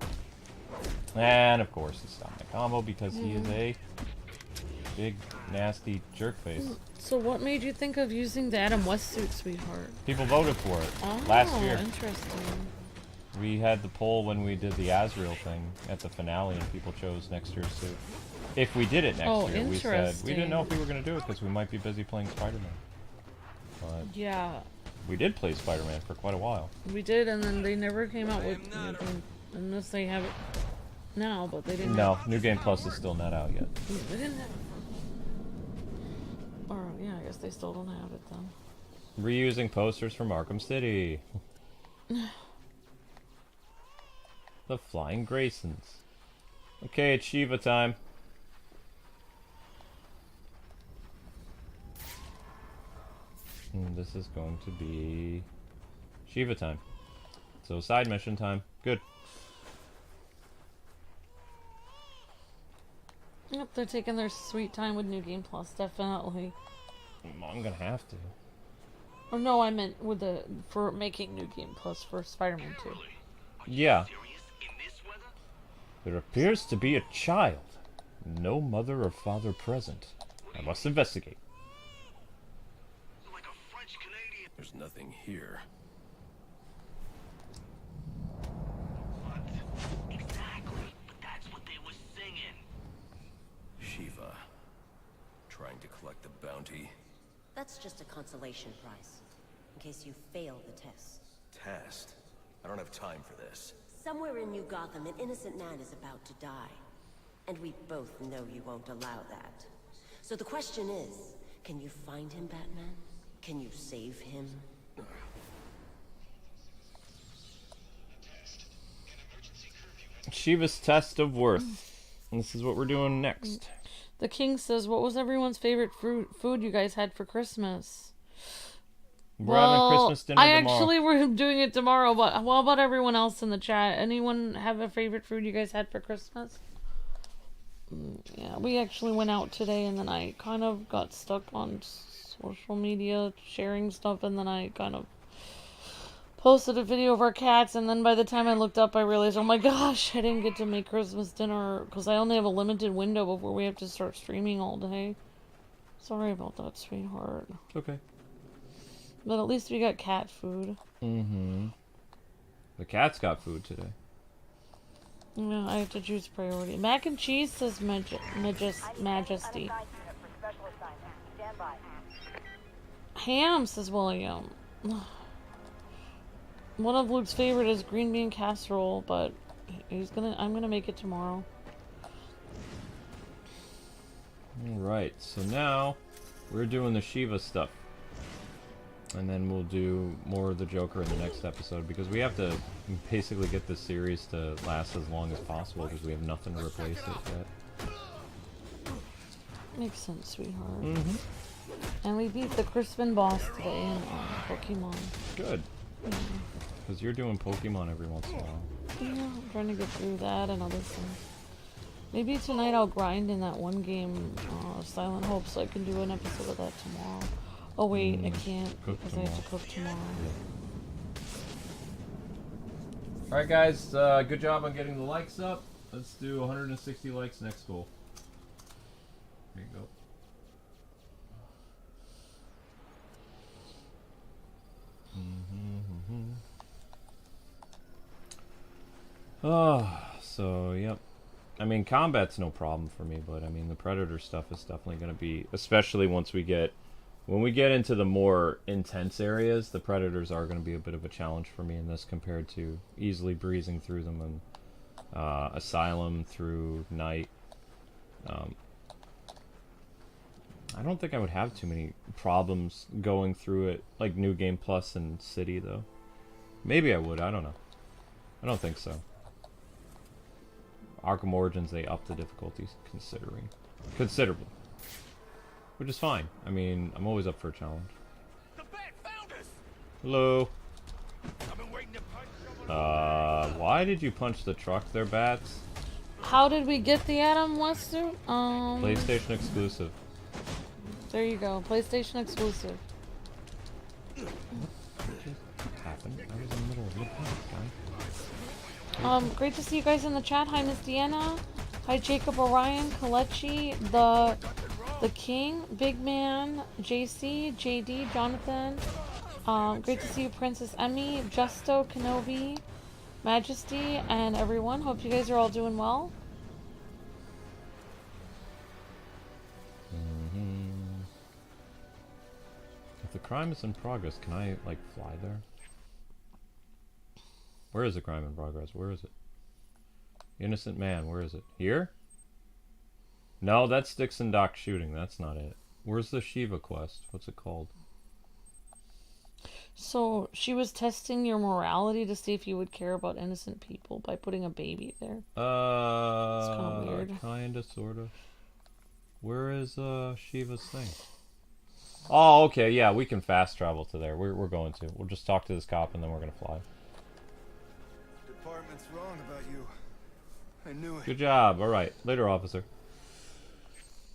[SPEAKER 10] up.
[SPEAKER 1] And, of course, he stopped my combo because he is a big, nasty jerkface.
[SPEAKER 2] So what made you think of using the Adam West suit, sweetheart?
[SPEAKER 1] People voted for it
[SPEAKER 2] Oh,
[SPEAKER 1] last year.
[SPEAKER 2] Interesting.
[SPEAKER 1] We had the poll when we did the Azrael thing at the finale, and people chose next year's suit. If we did it next year, we said we didn't know if we were going to do it because we might be busy playing Spider-Man. But
[SPEAKER 2] Yeah,
[SPEAKER 1] we did play Spider-Man for quite a while.
[SPEAKER 2] we did, and then they never came out with anything, unless they have it now, but they didn't.
[SPEAKER 1] No, New Game Plus is still not out yet.
[SPEAKER 2] They didn't have it. Or yeah, I guess they still don't have it then.
[SPEAKER 1] Reusing posters from Arkham City. The Flying Graysons. Okay, it's Shiva time. And this is going to be Shiva time. So side mission time. Good.
[SPEAKER 2] Yep, they're taking their sweet time with New Game Plus, definitely.
[SPEAKER 1] I'm gonna have to.
[SPEAKER 2] Or no, I meant with for making New Game Plus for Spider-Man 2.
[SPEAKER 1] Yeah. There appears to be a child. No mother or father present. I must investigate.
[SPEAKER 10] Like a French Canadian.
[SPEAKER 4] There's nothing here.
[SPEAKER 9] What? Exactly. But that's what they were singing.
[SPEAKER 4] Shiva. Trying to collect the bounty.
[SPEAKER 11] That's just a consolation prize, in case you fail the test.
[SPEAKER 4] Test? I don't have time for this.
[SPEAKER 11] Somewhere in New Gotham, an innocent man is about to die. And we both know you won't allow that. So the question is, can you find him, Batman? Can you save him?
[SPEAKER 1] Shiva's test of worth. And this is what we're doing next.
[SPEAKER 2] The King says, what was everyone's favorite food you guys had for Christmas?
[SPEAKER 1] We're having Christmas dinner tomorrow.
[SPEAKER 2] Actually, we're doing it tomorrow, but what about everyone else in the chat? Anyone have a favorite food you guys had for Christmas? Yeah, we actually went out today, and then I kind of got stuck on social media sharing stuff, and then I kind of posted a video of our cats, and then by the time I looked up, I realized, oh my gosh, I didn't get to make Christmas dinner, because I only have a limited window before we have to start streaming all day. Sorry about that, sweetheart.
[SPEAKER 1] Okay.
[SPEAKER 2] But at least we got cat food.
[SPEAKER 1] Mm-hmm. The cat's got food today.
[SPEAKER 2] Yeah, I have to choose priority. Mac and cheese says Majesty. Ham says William. One of Luke's favorite is green bean casserole, but I'm gonna make it tomorrow.
[SPEAKER 1] Alright, so now we're doing the Shiva stuff. And then we'll do more of the Joker in the next episode, because we have to basically get this series to last as long as possible, because we have nothing to replace it yet.
[SPEAKER 2] Makes sense, sweetheart.
[SPEAKER 1] Mm-hmm.
[SPEAKER 2] And we beat the Crispin boss today in Pokemon.
[SPEAKER 1] Good. Because you're doing Pokemon every once in a while.
[SPEAKER 2] Yeah, I'm trying to get through that and other things. Maybe tonight I'll grind in that one game, Silent Hope, so I can do an episode of that tomorrow. Oh wait, I can't because I have to cook tomorrow.
[SPEAKER 1] Alright guys, good job on getting the likes up. Let's do 160 likes next goal. There you go. So, yep. I mean, combat's no problem for me, but I mean, the Predator stuff is definitely going to be, especially once we get, when we get into the more intense areas, the Predators are going to be a bit of a challenge for me in this compared to easily breezing through them in Asylum through Night. I don't think I would have too many problems going through it, like New Game Plus and City, though. Maybe I would, I don't know. I don't think so. Arkham Origins, they upped the difficulties considerably. Which is fine. I mean, I'm always up for a challenge.
[SPEAKER 7] The bat found us.
[SPEAKER 1] Hello.
[SPEAKER 7] I've been waiting to punch
[SPEAKER 1] Why did you punch the truck there, Bats?
[SPEAKER 2] How did we get the Adam West suit?
[SPEAKER 1] PlayStation exclusive.
[SPEAKER 2] There you go. PlayStation exclusive.
[SPEAKER 1] What happened? I was in the middle of mid-point, guy.
[SPEAKER 2] Great to see you guys in the chat. Hi, Miss Deanna. Hi, Jacob Orion, Kalechi, the King, Big Man, JC, JD, Jonathan. Great to see you, Princess Emmy, Justo, Kenobi, Majesty, and everyone. Hope you guys are all doing well.
[SPEAKER 1] If the crime is in progress, can I, like, fly there? Where is the crime in progress? Where is it? Innocent man, where is it? Here? No, that's Dixon Doc shooting. That's not it. Where's the Shiva quest? What's it called?
[SPEAKER 2] So, she was testing your morality to see if you would care about innocent people by putting a baby there. It's kind of weird.
[SPEAKER 1] Kinda, sorta. Where is, Shiva's thing? Oh, okay, yeah, we can fast travel to there. We're going to. We'll just talk to this cop and then we're gonna fly.
[SPEAKER 7] Department's wrong about you. I knew it.
[SPEAKER 1] Good job. Alright. Later, officer.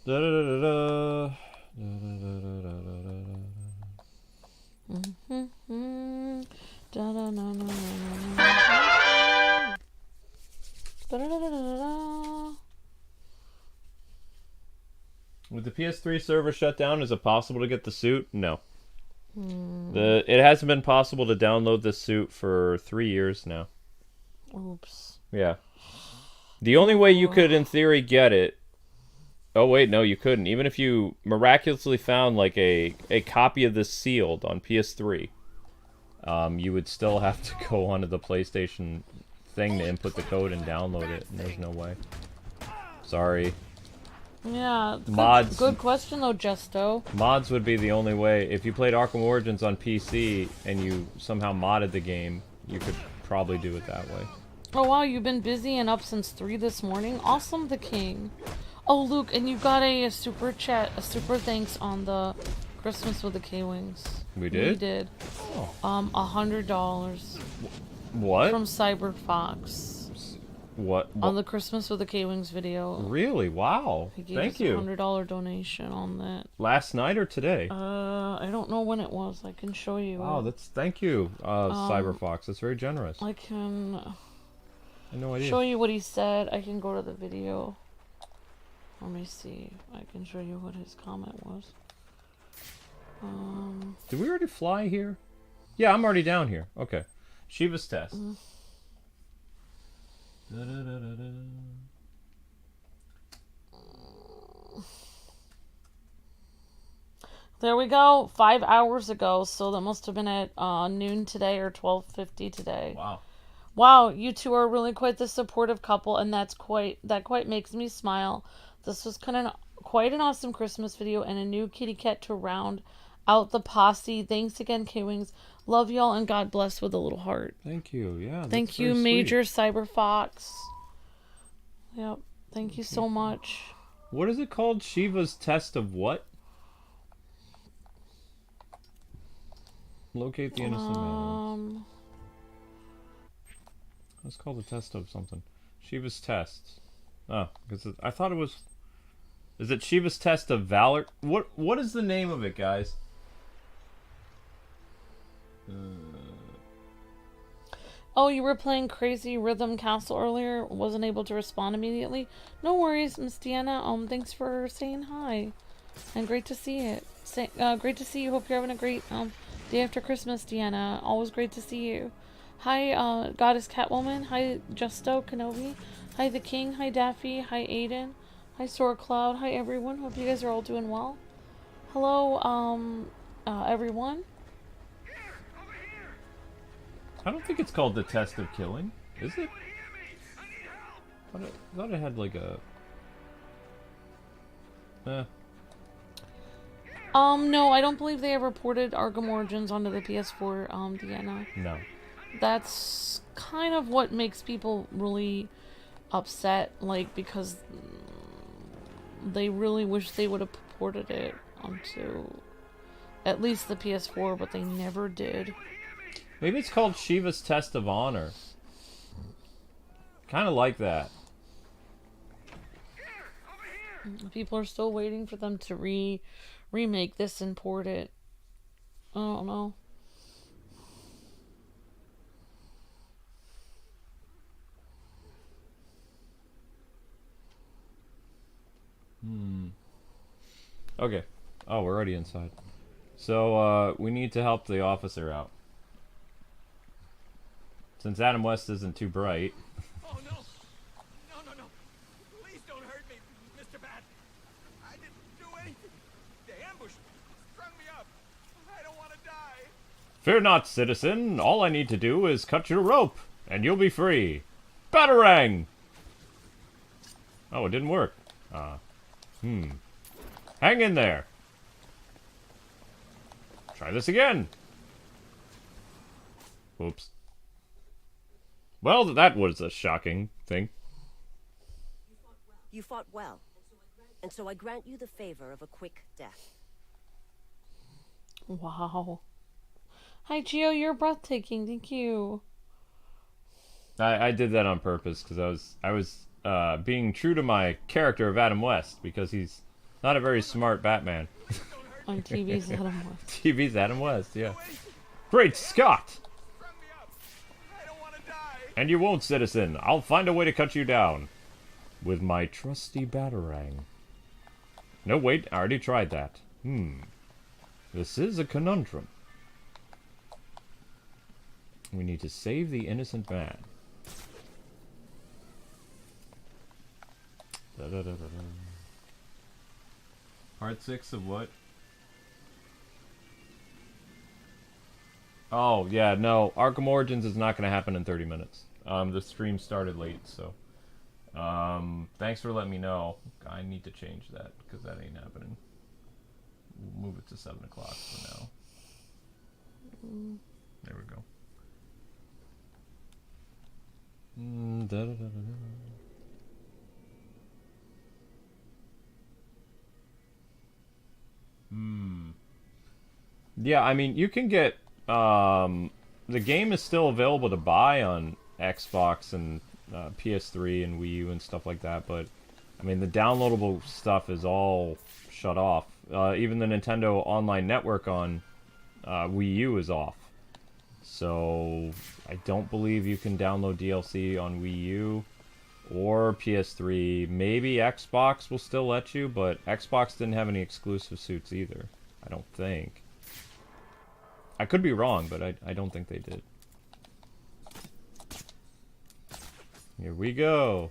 [SPEAKER 1] Da-da-da-da-da. With the PS3 server shut down, is it possible to get the suit? No. It hasn't been possible to download this suit for 3 years now.
[SPEAKER 2] Oops.
[SPEAKER 1] Yeah. The only way you could, in theory, get it... Oh, wait, no, you couldn't. Even if you miraculously found, like, a copy of this sealed on PS3, you would still have to go onto the PlayStation thing to input the code and download it, and there's no way. Sorry.
[SPEAKER 2] Yeah,
[SPEAKER 1] Mods.
[SPEAKER 2] Good question, though, Justo.
[SPEAKER 1] Mods would be the only way. If you played Arkham Origins on PC and you somehow modded the game, you could probably do it that way.
[SPEAKER 2] Oh, wow, you've been busy and up since 3 this morning. Awesome, the King. Oh, Luke, and you got a super chat, a super thanks on the Christmas with the Kwings.
[SPEAKER 1] We did?
[SPEAKER 2] We did.
[SPEAKER 1] Oh.
[SPEAKER 2] $100.
[SPEAKER 1] What?
[SPEAKER 2] From Cyberfox.
[SPEAKER 1] What?
[SPEAKER 2] On the Christmas with the Kwings video.
[SPEAKER 1] Really? Wow.
[SPEAKER 2] He gave
[SPEAKER 1] Thank
[SPEAKER 2] us
[SPEAKER 1] you.
[SPEAKER 2] $100 donation on that.
[SPEAKER 1] Last night or today?
[SPEAKER 2] I don't know when it was. I can show you.
[SPEAKER 1] Wow, that's thank you, Cyberfox. That's very generous.
[SPEAKER 2] I can.
[SPEAKER 1] I had no idea.
[SPEAKER 2] Show you what he said. I can go to the video. Let me see. I can show you what his comment was.
[SPEAKER 1] Did we already fly here? Yeah, I'm already down here. Okay. Shiva's test. Da, da, da, da, da.
[SPEAKER 2] There we go. 5 hours ago, so that must have been at noon today or 12:50 today.
[SPEAKER 1] Wow.
[SPEAKER 2] Wow, you two are really quite the supportive couple, and that quite makes me smile. This was quite an awesome Christmas video and a new kitty cat to round out the posse. Thanks again, Kwings. Love y'all and God bless with a little heart.
[SPEAKER 1] Thank you. Yeah.
[SPEAKER 2] Thank you, Major Cyberfox. Yep. Thank you so much.
[SPEAKER 1] What is it called? Shiva's test of what? Locate the innocent man. It's called a test of something. Shiva's test. Oh, because I thought it was. Is it Shiva's test of valor? What is the name of it, guys?
[SPEAKER 2] Oh, you were playing Crazy Rhythm Castle earlier. Wasn't able to respond immediately. No worries, Miss Deanna. Thanks for saying hi, and great to see it. Great to see you. Hope you're having a great day after Christmas, Deanna. Always great to see you. Hi, Goddess Catwoman. Hi, Justo Kenobi. Hi, The King. Hi, Daffy. Hi, Aiden. Hi, Sora Cloud. Hi, everyone. Hope you guys are all doing well. Hello, everyone.
[SPEAKER 1] I don't think it's called the test of killing, is it? I thought it had like a...
[SPEAKER 2] No, I don't believe they ever ported Arkham Origins onto the PS4, Deanna.
[SPEAKER 1] No.
[SPEAKER 2] That's kind of what makes people really upset, like, because they really wish they would have ported it onto at least the PS4, but they never did.
[SPEAKER 1] Maybe it's called Shiva's Test of Honor. Kind of like that.
[SPEAKER 2] People are still waiting for them to remake this and port it. I don't know.
[SPEAKER 1] Okay. Oh, we're already inside. So, we need to help the officer out. Since Adam West isn't too bright.
[SPEAKER 7] Oh, no. No. Please don't hurt me, Mr. Bat. I didn't do anything. They ambushed me, strung me up. I don't want to die.
[SPEAKER 1] Fear not, citizen. All I need to do is cut your rope, and you'll be free. Batarang! Oh, it didn't work. Hang in there. Try this again. Oops. Well, that was a shocking thing.
[SPEAKER 11] You fought well, and so I grant you the favor of a quick death.
[SPEAKER 2] Wow. Hi, Gio, you're breathtaking. Thank you.
[SPEAKER 1] I did that on purpose because I was being true to my character of Adam West because he's not a very smart Batman.
[SPEAKER 2] On TV's Adam West.
[SPEAKER 1] TV's Adam West, yeah. Great Scott! And you won't, citizen. I'll find a way to cut you down. With my trusty Batarang. No, wait, I already tried that. This is a conundrum. We need to save the innocent man. Part 6 of what? Oh, yeah, no. Arkham Origins is not going to happen in 30 minutes. The stream started late, so... thanks for letting me know. I need to change that, because that ain't happening. We'll move it to 7 o'clock for now. There we go. Yeah, I mean, you can get... the game is still available to buy on Xbox and PS3 and Wii U and stuff like that, but I mean the downloadable stuff is all shut off. Even the Nintendo Online Network on Wii U is off. So I don't believe you can download DLC on Wii U or PS3. Maybe Xbox will still let you, but Xbox didn't have any exclusive suits either. I don't think. I could be wrong, but I don't think they did. Here we go.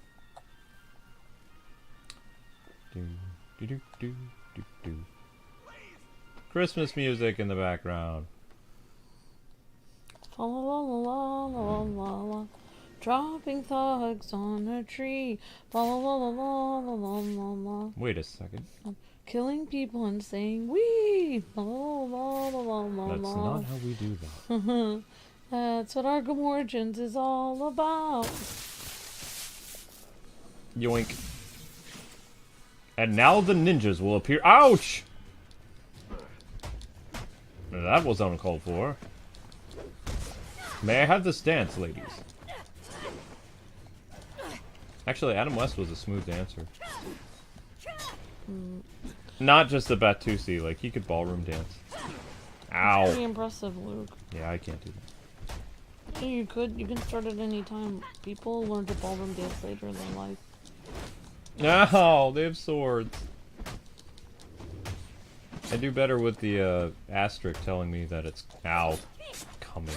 [SPEAKER 1] Christmas music in the background.
[SPEAKER 2] La la la la la la. Dropping thugs on a tree. La la la la la la la la.
[SPEAKER 1] Wait a second.
[SPEAKER 2] Killing people and saying wee. La la la la la.
[SPEAKER 1] That's not how we do that.
[SPEAKER 2] That's what Arkham Origins is all about.
[SPEAKER 1] Yoink. And now the ninjas will appear. Ouch! That was uncalled for. May I have this dance, ladies? Actually, Adam West was a smooth dancer. Not just a Batusi, like he could ballroom dance. Ow.
[SPEAKER 2] Pretty impressive, Luke.
[SPEAKER 1] Yeah, I can't do that.
[SPEAKER 2] Yeah, you could. You can start at any time. People learn to ballroom dance later in their life.
[SPEAKER 1] No, they have swords. I do better with the asterisk telling me that it's coming.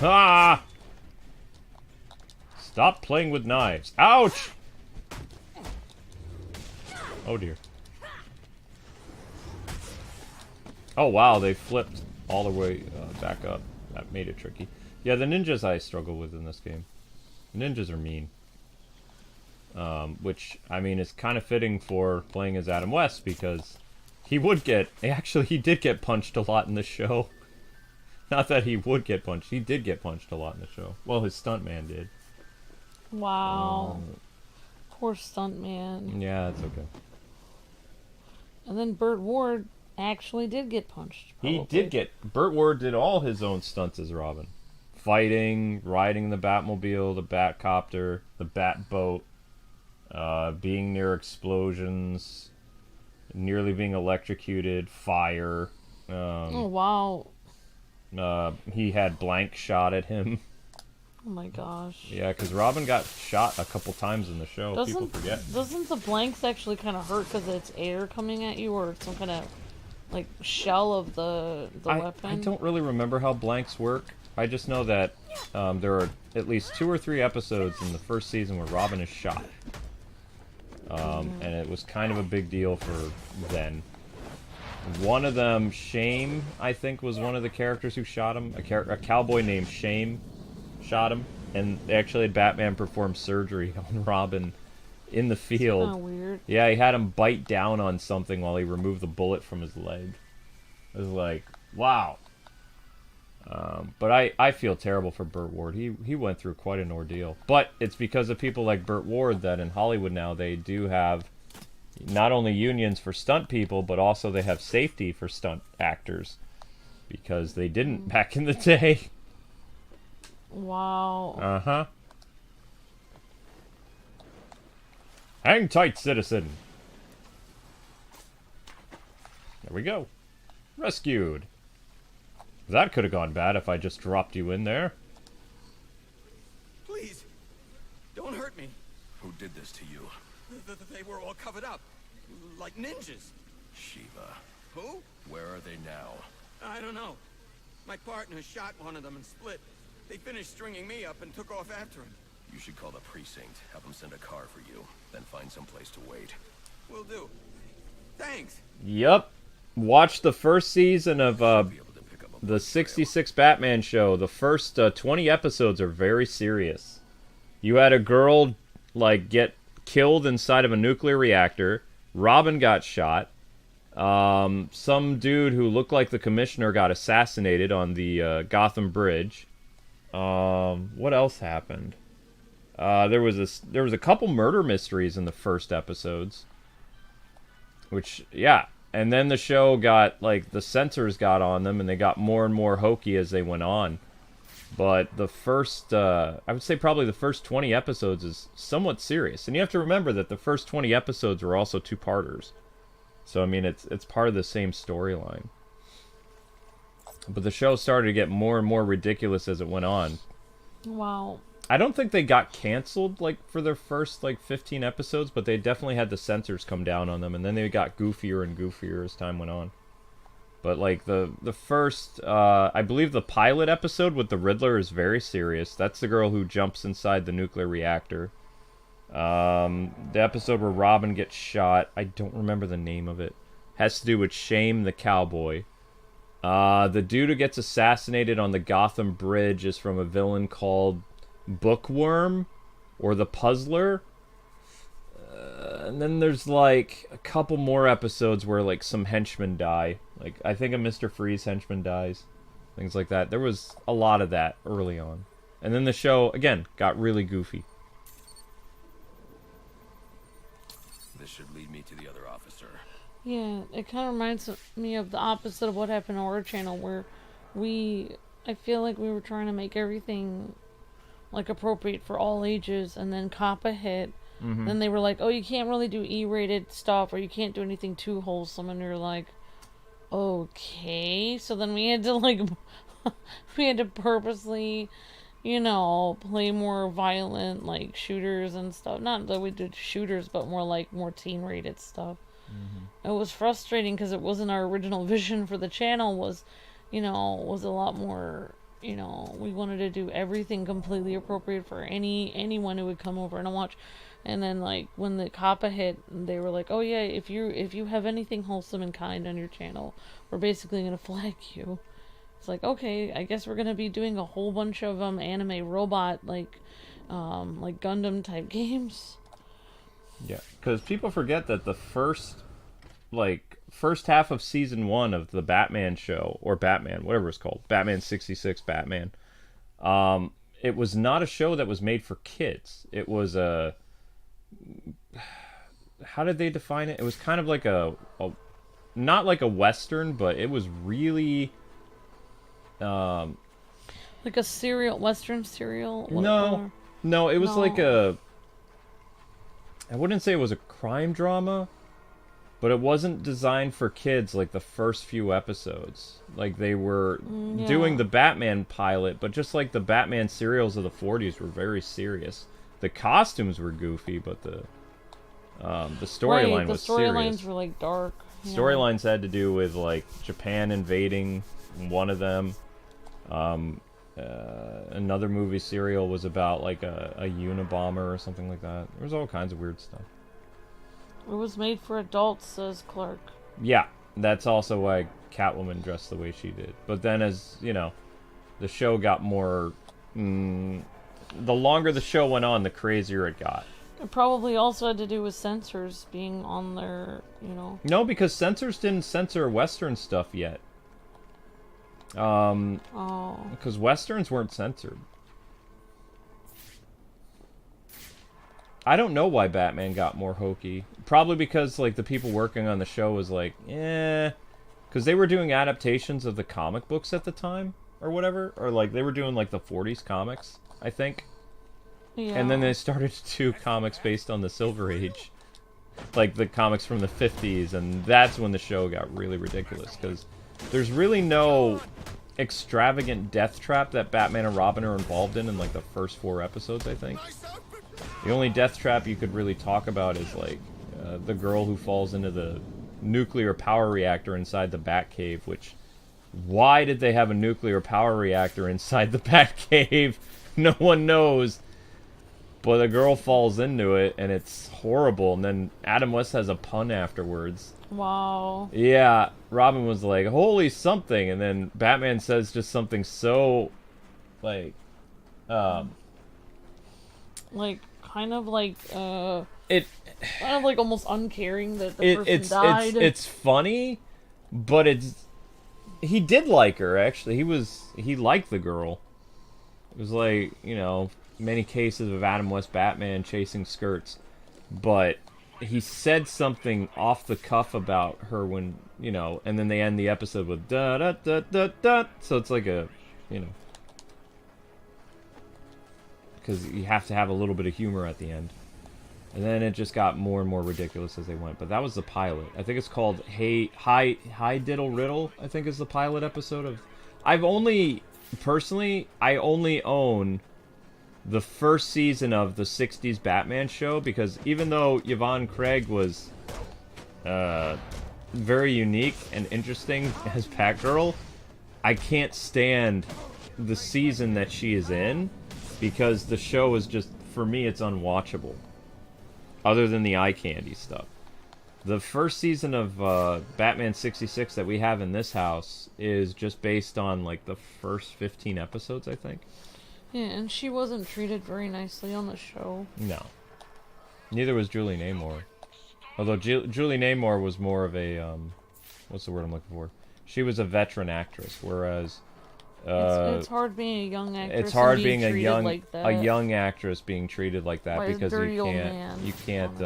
[SPEAKER 1] Ah! Stop playing with knives. Ouch! Oh dear. Oh wow, they flipped all the way back up. That made it tricky. Yeah, the ninjas I struggle with in this game. The ninjas are mean. Which, I mean, is kind of fitting for playing as Adam West, because he would get... Actually, he did get punched a lot in the show. Not that he would get punched. He did get punched a lot in the show. Well, his stuntman did.
[SPEAKER 2] Wow. Poor stuntman.
[SPEAKER 1] Yeah, it's okay.
[SPEAKER 2] And then Burt Ward actually did get punched. Probably.
[SPEAKER 1] He did get... Burt Ward did all his own stunts as Robin. Fighting, riding the Batmobile, the Batcopter, the Batboat, being near explosions, nearly being electrocuted, fire.
[SPEAKER 2] Oh, wow.
[SPEAKER 1] He had blank shot at him.
[SPEAKER 2] Oh my gosh.
[SPEAKER 1] Yeah, because Robin got shot a couple times in the show. People forget.
[SPEAKER 2] Doesn't the blanks actually kind of hurt because it's air coming at you, or some kind of like shell of the weapon?
[SPEAKER 1] I don't really remember how blanks work. I just know that there are at least 2 or 3 episodes in the first season where Robin is shot. And it was kind of a big deal for then. One of them, Shame, I think, was one of the characters who shot him. A cowboy named Shame shot him, and they actually had Batman perform surgery on Robin in the field.
[SPEAKER 2] Oh, weird.
[SPEAKER 1] Yeah, he had him bite down on something while he removed the bullet from his leg. It was like, wow. But I feel terrible for Burt Ward. He went through quite an ordeal. But it's because of people like Burt Ward that in Hollywood now they do have not only unions for stunt people, but also they have safety for stunt actors. Because they didn't back in the day.
[SPEAKER 2] Wow.
[SPEAKER 1] Uh-huh. Hang tight, citizen. There we go. Rescued. That could have gone bad if I just dropped you in there.
[SPEAKER 12] Please, don't hurt me.
[SPEAKER 4] Who did this to you?
[SPEAKER 12] They were all covered up, like ninjas.
[SPEAKER 4] Shiva.
[SPEAKER 12] Who?
[SPEAKER 4] Where are they now?
[SPEAKER 12] I don't know. My partner shot one of them and split. They finished stringing me up and took off after him.
[SPEAKER 4] You should call the precinct, have them send a car for you, then find some place to wait.
[SPEAKER 12] Will do. Thanks.
[SPEAKER 1] Yep. Watch the first season of the 66 Batman show. The first 20 episodes are very serious. You had a girl like get killed inside of a nuclear reactor. Robin got shot. Some dude who looked like the commissioner got assassinated on the Gotham Bridge. What else happened? There was a couple murder mysteries in the first episodes. Which, yeah. And then the show got, like, the censors got on them, and they got more and more hokey as they went on. But the first, I would say probably the first 20 episodes is somewhat serious. And you have to remember that the first 20 episodes were also 2-parters. So, I mean, it's part of the same storyline. But the show started to get more and more ridiculous as it went on.
[SPEAKER 2] Wow.
[SPEAKER 1] I don't think they got canceled, like, for their first, like, 15 episodes, but they definitely had the censors come down on them, and then they got goofier and goofier as time went on. But, like, the first, I believe the pilot episode with the Riddler is very serious. That's the girl who jumps inside the nuclear reactor. The episode where Robin gets shot, I don't remember the name of it. Has to do with Shame the cowboy. The dude who gets assassinated on the Gotham Bridge is from a villain called Bookworm, or the Puzzler. And then there's like a couple more episodes where like some henchmen die. Like I think a Mr. Freeze henchman dies. Things like that. There was a lot of that early on. And then the show, again, got really goofy.
[SPEAKER 4] This should lead me to the other officer.
[SPEAKER 2] Yeah, it kind of reminds me of the opposite of what happened on our channel, where I feel like we were trying to make everything like appropriate for all ages, and then COPPA hit.
[SPEAKER 1] Mm-hmm.
[SPEAKER 2] Then they were like, oh, you can't really do E-rated stuff, or you can't do anything too wholesome, and you're like, okay. So then we had to like we had to purposely, you know, play more violent like shooters and stuff. Not that we did shooters, but more teen rated stuff. Mm-hmm. It was frustrating because it wasn't our original vision for the channel. Was, you know, was a lot more you know, we wanted to do everything completely appropriate for anyone who would come over and watch. And then, like, when the COPPA hit, they were like, oh yeah, if you have anything wholesome and kind on your channel, we're basically gonna flag you. It's like, okay, I guess we're gonna be doing a whole bunch of anime robot like Gundam type games.
[SPEAKER 1] Yeah, because people forget that the first half of season 1 of the Batman show, or Batman, whatever it's called, Batman 66 Batman, it was not a show that was made for kids. It was a... How did they define it? It was kind of like a not like a Western, but it was really...
[SPEAKER 2] like a serial, Western serial?
[SPEAKER 1] No, it was like a... I wouldn't say it was a crime drama, but it wasn't designed for kids like the first few episodes. Like, they were doing the Batman pilot, but just like the Batman serials of the 40s were very serious. The costumes were goofy, but the storyline was serious.
[SPEAKER 2] The storylines were like dark.
[SPEAKER 1] Storylines had to do with like Japan invading one of them. Another movie serial was about like a Unabomber or something like that. There was all kinds of weird stuff.
[SPEAKER 2] It was made for adults, says Clark.
[SPEAKER 1] Yeah, that's also why Catwoman dressed the way she did. But then, as you know, the show got more... the longer the show went on, the crazier it got.
[SPEAKER 2] It probably also had to do with censors being on their, you know...
[SPEAKER 1] No, because censors didn't censor Western stuff yet. Because Westerns weren't censored. I don't know why Batman got more hokey. Probably because, like, the people working on the show was like, because they were doing adaptations of the comic books at the time, or whatever. Or, like, they were doing, like, the 40s comics, I think.
[SPEAKER 2] Yeah.
[SPEAKER 1] And then they started to do comics based on the Silver Age. Like, the comics from the 50s, and that's when the show got really ridiculous, because there's really no extravagant death trap that Batman and Robin are involved in like, the first 4 episodes, I think. The only death trap you could really talk about is, like, the girl who falls into the nuclear power reactor inside the Batcave, which... Why did they have a nuclear power reactor inside the Batcave? No one knows. But the girl falls into it, and it's horrible, and then Adam West has a pun afterwards.
[SPEAKER 2] Wow.
[SPEAKER 1] Yeah, Robin was like, holy something, and then Batman says just something so, like,
[SPEAKER 2] kind of like almost uncaring that the person died.
[SPEAKER 1] It's funny, but he did like her, actually. He liked the girl. It was like, you know, many cases of Adam West Batman chasing skirts, but he said something off the cuff about her when, you know, and then they end the episode with da da da da da. So it's like a, you know, because you have to have a little bit of humor at the end. And then it just got more and more ridiculous as they went. But that was the pilot. I think it's called Hi Diddle Riddle, I think is the pilot episode of... I only own the first season of the 60s Batman show, because even though Yvonne Craig was very unique and interesting as Batgirl, I can't stand the season that she is in, because the show is just, for me, it's unwatchable. Other than the eye candy stuff. The first season of Batman 66 that we have in this house is just based on, like, the first 15 episodes, I think.
[SPEAKER 2] Yeah, and she wasn't treated very nicely on the show.
[SPEAKER 1] No. Neither was Julie Namor. Although Julie Namor was more of a, what's the word I'm looking for? She was a veteran actress, whereas...
[SPEAKER 2] it's hard being a young actress.
[SPEAKER 1] It's hard being
[SPEAKER 2] a
[SPEAKER 1] young actress being treated like that, because you can't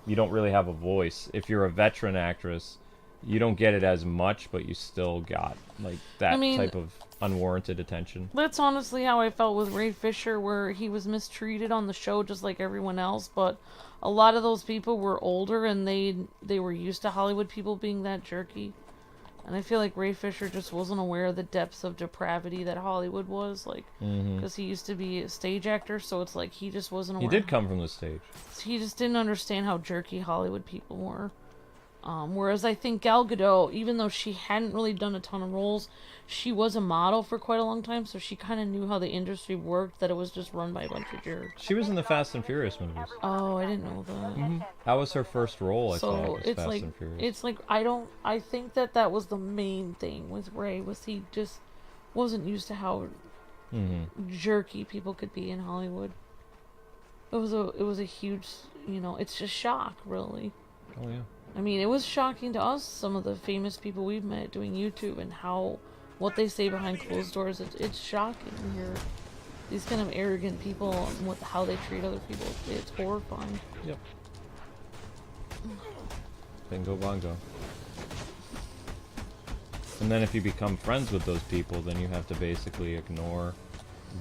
[SPEAKER 1] you don't really have a voice. If you're a veteran actress, you don't get it as much, but you still got like that type of unwarranted attention.
[SPEAKER 2] That's honestly how I felt with Ray Fisher, where he was mistreated on the show just like everyone else, but a lot of those people were older and they were used to Hollywood people being that jerky. And I feel like Ray Fisher just wasn't aware of the depths of depravity that Hollywood was, like, because he used to be a stage actor, so it's like he just wasn't aware.
[SPEAKER 1] He did come from the stage.
[SPEAKER 2] He just didn't understand how jerky Hollywood people were. Whereas I think Gal Gadot, even though she hadn't really done a ton of roles, she was a model for quite a long time, so she kind of knew how the industry worked, that it was just run by a bunch of jerks.
[SPEAKER 1] She was in the Fast and Furious movies.
[SPEAKER 2] Oh, I didn't know that.
[SPEAKER 1] That was her first role, I thought, was
[SPEAKER 2] it's
[SPEAKER 1] Fast
[SPEAKER 2] like,
[SPEAKER 1] and Furious.
[SPEAKER 2] it's like, I think that was the main thing with Ray, was he just wasn't used to how jerky people could be in Hollywood. It was a huge, it's just shock, really.
[SPEAKER 1] Oh, yeah.
[SPEAKER 2] I mean, it was shocking to us, some of the famous people we've met doing YouTube, and what they say behind closed doors. It's shocking to hear these kind of arrogant people and how they treat other people. It's horrifying.
[SPEAKER 1] Yep. Bingo bongo. And then if you become friends with those people, then you have to basically ignore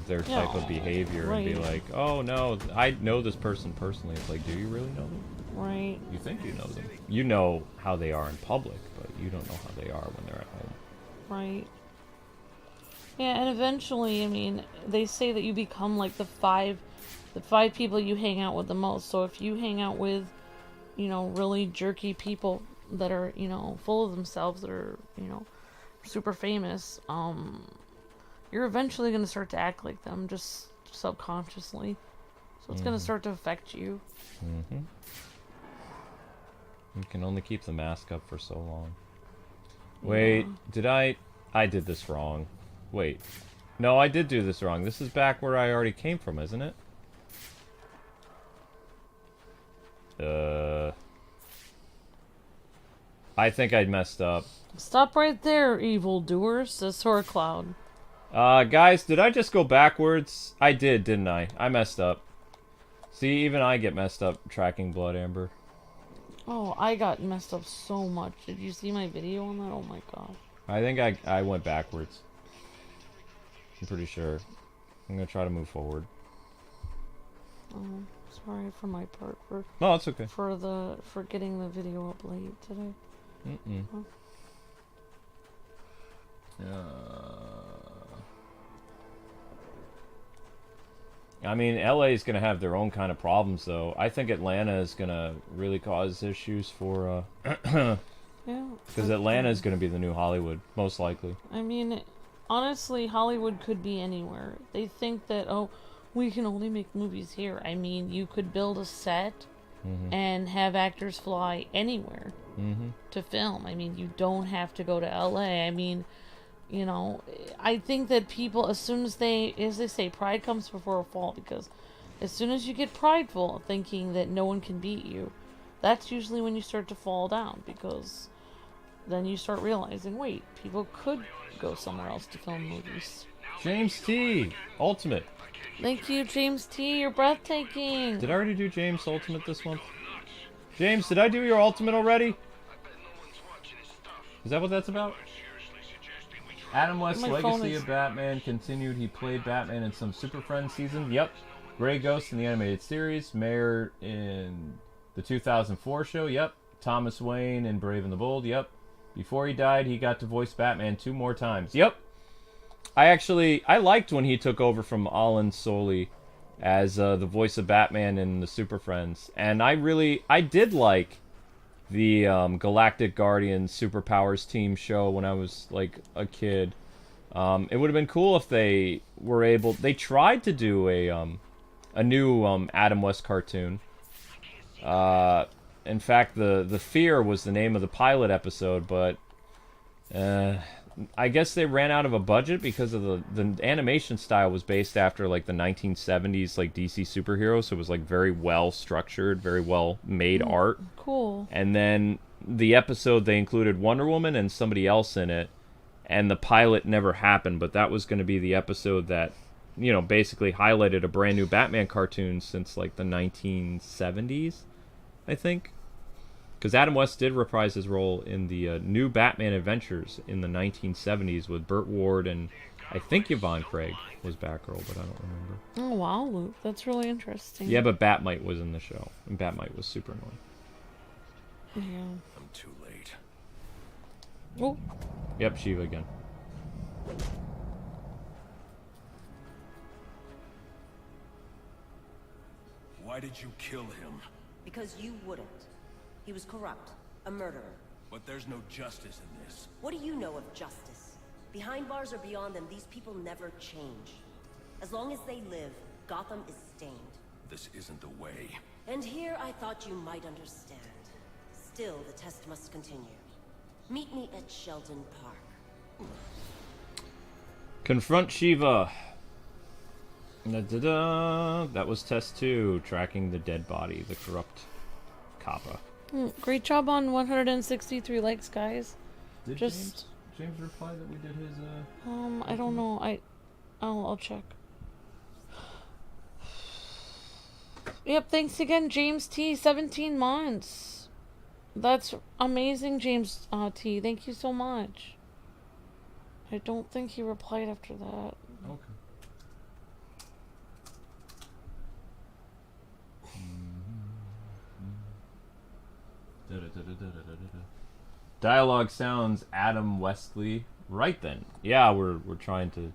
[SPEAKER 1] their type of behavior and be like, oh no, I know this person personally. It's like, do you really know them?
[SPEAKER 2] Right.
[SPEAKER 1] You think you know them. You know how they are in public, but you don't know how they are when they're at home.
[SPEAKER 2] Right. Yeah, and eventually, I mean, they say that you become like the five people you hang out with the most. So if you hang out with, really jerky people that are, full of themselves, that are, super famous, you're eventually going to start to act like them, just subconsciously. So it's going to start to affect you.
[SPEAKER 1] Mm-hmm. You can only keep the mask up for so long. Wait, I did this wrong. Wait. No, I did do this wrong. This is back where I already came from, isn't it? I think I messed up.
[SPEAKER 2] Stop right there, evildoers, says Horrorcloud.
[SPEAKER 1] Guys, did I just go backwards? I did, didn't I? I messed up. See, even I get messed up tracking Blood Amber.
[SPEAKER 2] Oh, I got messed up so much. Did you see my video on that? Oh my gosh.
[SPEAKER 1] I think I went backwards. I'm pretty sure. I'm gonna try to move forward.
[SPEAKER 2] Oh, sorry for my part.
[SPEAKER 1] No, it's okay.
[SPEAKER 2] For getting the video up late today.
[SPEAKER 1] Mm-mm. I mean, LA is going to have their own kind of problems, though. I think Atlanta is going to really cause issues for,
[SPEAKER 2] yeah.
[SPEAKER 1] Because Atlanta is going to be the new Hollywood, most likely.
[SPEAKER 2] I mean, honestly, Hollywood could be anywhere. They think that, oh, we can only make movies here. I mean, you could build a set and have actors fly anywhere to film. I mean, you don't have to go to LA. I mean, I think that people, as they say, pride comes before a fall, because as soon as you get prideful, thinking that no one can beat you, that's usually when you start to fall down, because then you start realizing, wait, people could go somewhere else to film movies.
[SPEAKER 1] James T. Ultimate.
[SPEAKER 2] Thank you, James T. You're breathtaking.
[SPEAKER 1] Did I already do James Ultimate this month? James, did I do your Ultimate already? Is that what that's about? Adam West's legacy of Batman continued. He played Batman in some Super Friends season. Yep. Grey Ghost in the animated series. Mayor in the 2004 show. Yep. Thomas Wayne in Brave and the Bold. Yep. Before he died, he got to voice Batman 2 more times. Yep. I liked when he took over from Alan Soley as the voice of Batman in the Super Friends. And I did like the Galactic Guardians Superpowers team show when I was like a kid. It would have been cool if they were able. They tried to do a new Adam West cartoon. In fact, the Fear was the name of the pilot episode, but I guess they ran out of a budget because of the animation style was based after like the 1970s like DC superheroes, so it was like very well structured, very well made art.
[SPEAKER 2] Cool.
[SPEAKER 1] And then the episode, they included Wonder Woman and somebody else in it, and the pilot never happened, but that was going to be the episode that, basically highlighted a brand new Batman cartoon since like the 1970s, I think. Because Adam West did reprise his role in the new Batman Adventures in the 1970s with Burt Ward, and I think Yvonne Craig was Batgirl, but I don't remember.
[SPEAKER 2] Oh, wow, Luke. That's really interesting.
[SPEAKER 1] Yeah, but Batmite was in the show, and Batmite was super annoying.
[SPEAKER 2] Yeah.
[SPEAKER 4] I'm too late.
[SPEAKER 2] Oh.
[SPEAKER 1] Yep, Shiva again.
[SPEAKER 4] Why did you kill him?
[SPEAKER 11] Because you wouldn't. He was corrupt, A murderer.
[SPEAKER 4] But there's no justice in this.
[SPEAKER 11] What do you know of justice? Behind bars or beyond them, these people never change. As long as they live, Gotham is stained.
[SPEAKER 4] This isn't the way.
[SPEAKER 11] And here I thought you might understand. Still, the test must continue. Meet me at Sheldon Park.
[SPEAKER 1] Confront Shiva. Da-da-da. That was test 2, tracking the dead body, the corrupt Kappa.
[SPEAKER 2] Great job on 163 likes, guys.
[SPEAKER 1] Did James reply that we did his
[SPEAKER 2] I don't know. I'll check. Yep, thanks again, James T. 17 months. That's amazing, James T. Thank you so much. I don't think he replied after that.
[SPEAKER 1] Okay. Dialogue sounds Adam Westley. Right then. Yeah, we're trying to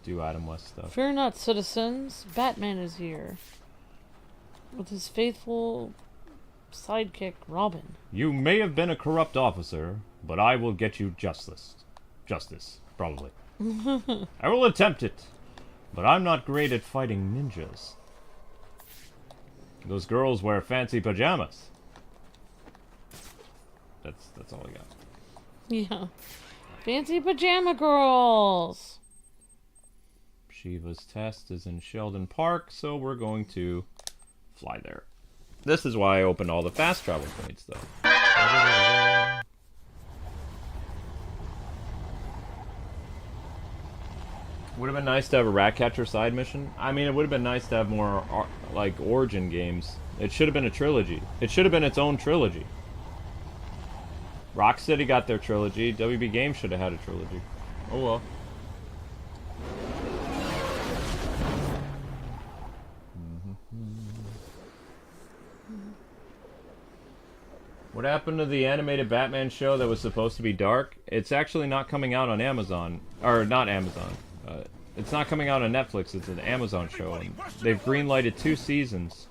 [SPEAKER 1] do Adam West stuff.
[SPEAKER 2] Fear not, citizens. Batman is here. With his faithful sidekick, Robin.
[SPEAKER 1] You may have been a corrupt officer, but I will get you justice. Justice, probably. I will attempt it, but I'm not great at fighting ninjas. Those girls wear fancy pajamas. That's all I got.
[SPEAKER 2] Yeah. Fancy pajama girls.
[SPEAKER 1] Shiva's test is in Sheldon Park, so we're going to fly there. This is why I opened all the fast travel points, though. Would have been nice to have a Ratcatcher side mission. I mean, it would have been nice to have more, like, origin games. It should have been a trilogy. It should have been its own trilogy. Rocksteady got their trilogy. WB Games should have had a trilogy. Oh well. What happened to the animated Batman show that was supposed to be dark? It's actually not coming out on Amazon. Or, not Amazon. It's not coming out on Netflix. It's an Amazon show. And they've greenlighted 2 seasons.